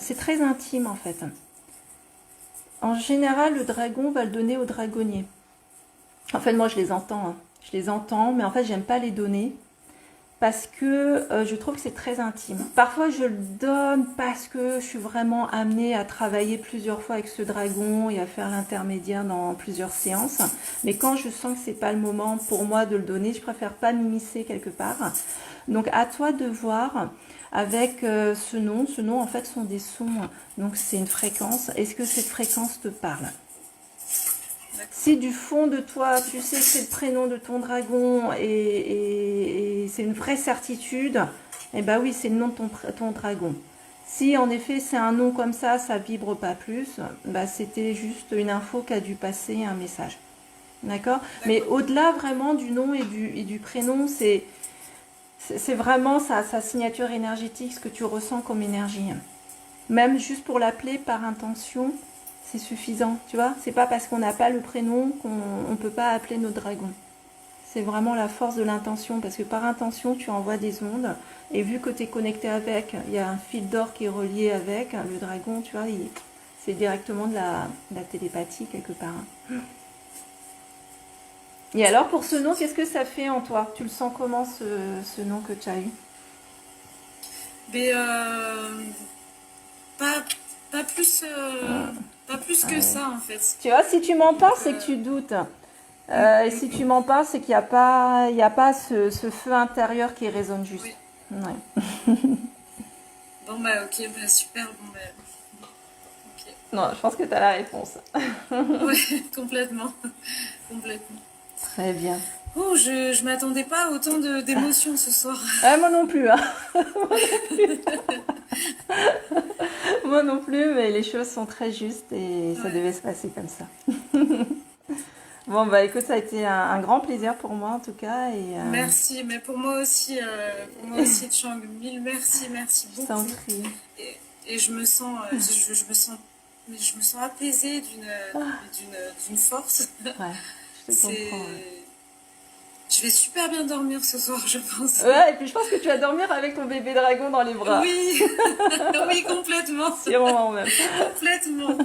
[SPEAKER 1] c'est très intime en fait. En général, le dragon va le donner au dragonnier. En fait, moi, je les entends, hein. Je les entends, mais en fait, j'aime pas les donner parce que je trouve que c'est très intime. Parfois, je le donne parce que je suis vraiment amenée à travailler plusieurs fois avec ce dragon et à faire l'intermédiaire dans plusieurs séances. Mais quand je sens que c'est pas le moment pour moi de le donner, je préfère pas m'immiscer quelque part. Donc, à toi de voir avec ce nom. Ce nom, en fait, sont des sons. Donc, c'est une fréquence. Est-ce que cette fréquence te parle? Si du fond de toi, tu sais que c'est le prénom de ton dragon et c'est une vraie certitude, eh ben oui, c'est le nom de ton dragon. Si en effet c'est un nom comme ça vibre pas plus, bah c'était juste une info qui a dû passer un message. D'accord? Mais au-delà vraiment du nom et du prénom, c'est vraiment sa signature énergétique, ce que tu ressens comme énergie. Même juste pour l'appeler par intention, c'est suffisant, tu vois. C'est pas parce qu'on n'a pas le prénom qu'on ne peut pas appeler notre dragon. C'est vraiment la force de l'intention, parce que par intention, tu envoies des ondes, et vu que tu es connecté avec, il y a un fil d'or qui est relié avec, le dragon, tu vois, c'est directement de la télépathie quelque part. Et alors, pour ce nom, qu'est-ce que ça fait en toi? Tu le sens comment, ce nom que tu as eu?
[SPEAKER 5] Mais pas plus, pas plus que ça, en fait.
[SPEAKER 1] Tu vois, si tu m'en parles, c'est que tu doutes. Et si tu m'en parles, c'est qu'il n'y a pas ce feu intérieur qui résonne juste.
[SPEAKER 5] Oui.
[SPEAKER 1] Ouais.
[SPEAKER 5] Bon, bah, ok, bah, super. Bon, bah, ok.
[SPEAKER 1] Non, je pense que tu as la réponse.
[SPEAKER 5] Oui, complètement. Complètement.
[SPEAKER 1] Très bien.
[SPEAKER 5] Oh, je m'attendais pas à autant d'émotions ce soir.
[SPEAKER 1] Ah, moi non plus, hein. Moi non plus, mais les choses sont très justes et ça devait se passer comme ça. Bon, bah écoute, ça a été un grand plaisir pour moi en tout cas.
[SPEAKER 5] Merci, mais pour moi aussi, Chang, mille merci beaucoup.
[SPEAKER 1] Je t'en prie.
[SPEAKER 5] Et je me sens, je me sens apaisée d'une force.
[SPEAKER 1] Ouais, je te comprends.
[SPEAKER 5] Je vais super bien dormir ce soir, je pense.
[SPEAKER 1] Ouais, et puis je pense que tu vas dormir avec ton bébé dragon dans les bras.
[SPEAKER 5] Oui, oui, complètement.
[SPEAKER 1] Sûrement même.
[SPEAKER 5] Complètement.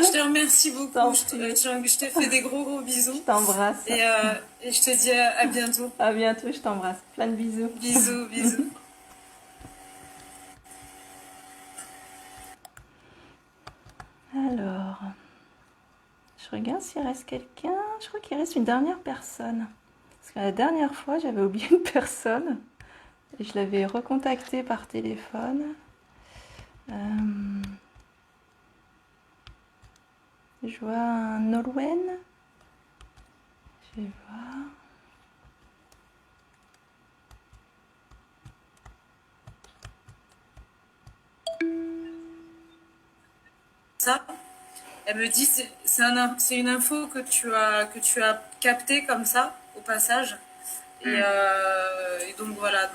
[SPEAKER 5] Je te remercie beaucoup, je te fais des gros bisous.
[SPEAKER 1] Je t'embrasse.
[SPEAKER 5] Et je te dis à bientôt.
[SPEAKER 1] À bientôt, je t'embrasse. Plein de bisous.
[SPEAKER 5] Bisous.
[SPEAKER 1] Alors, je regarde s'il reste quelqu'un. Je crois qu'il reste une dernière personne. Parce que la dernière fois, j'avais oublié une personne. Et je l'avais recontactée par téléphone. Je vois un Nolwenn. Je vais voir.
[SPEAKER 5] Ça, elle me dit c'est une info que tu as captée comme ça au passage et donc voilà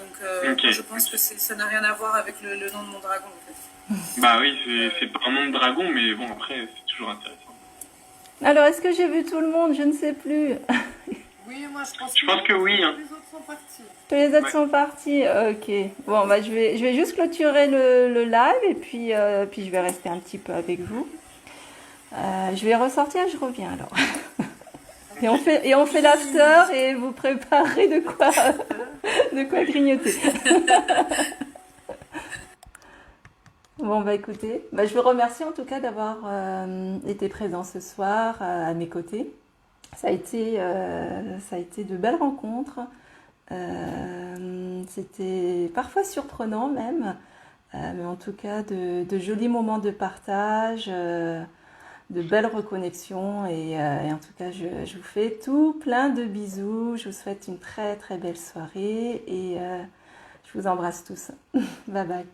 [SPEAKER 6] Okay.
[SPEAKER 5] Je pense que ça n'a rien à voir avec le nom de mon dragon en fait.
[SPEAKER 6] Bah oui, c'est pas un nom de dragon, mais bon, après, c'est toujours intéressant.
[SPEAKER 1] Alors, est-ce que j'ai vu tout le monde? Je ne sais plus.
[SPEAKER 3] Oui, moi je pense
[SPEAKER 6] que oui. Hein.
[SPEAKER 3] les autres sont partis.
[SPEAKER 1] Que les autres sont partis. Ok. Bon, bah, je vais juste clôturer le live et puis je vais rester un petit peu avec vous. Je vais ressortir, je reviens alors. Et on fait l'after et vous préparez de quoi grignoter. Bon, bah écoutez, je vous remercie en tout cas d'avoir été présent ce soir à mes côtés. Ça a été de belles rencontres. C'était parfois surprenant même, mais en tout cas de jolis moments de partage, de belles reconnexions et en tout cas je vous fais tout plein de bisous. Je vous souhaite une très très belle soirée et je vous embrasse tous. Bye bye.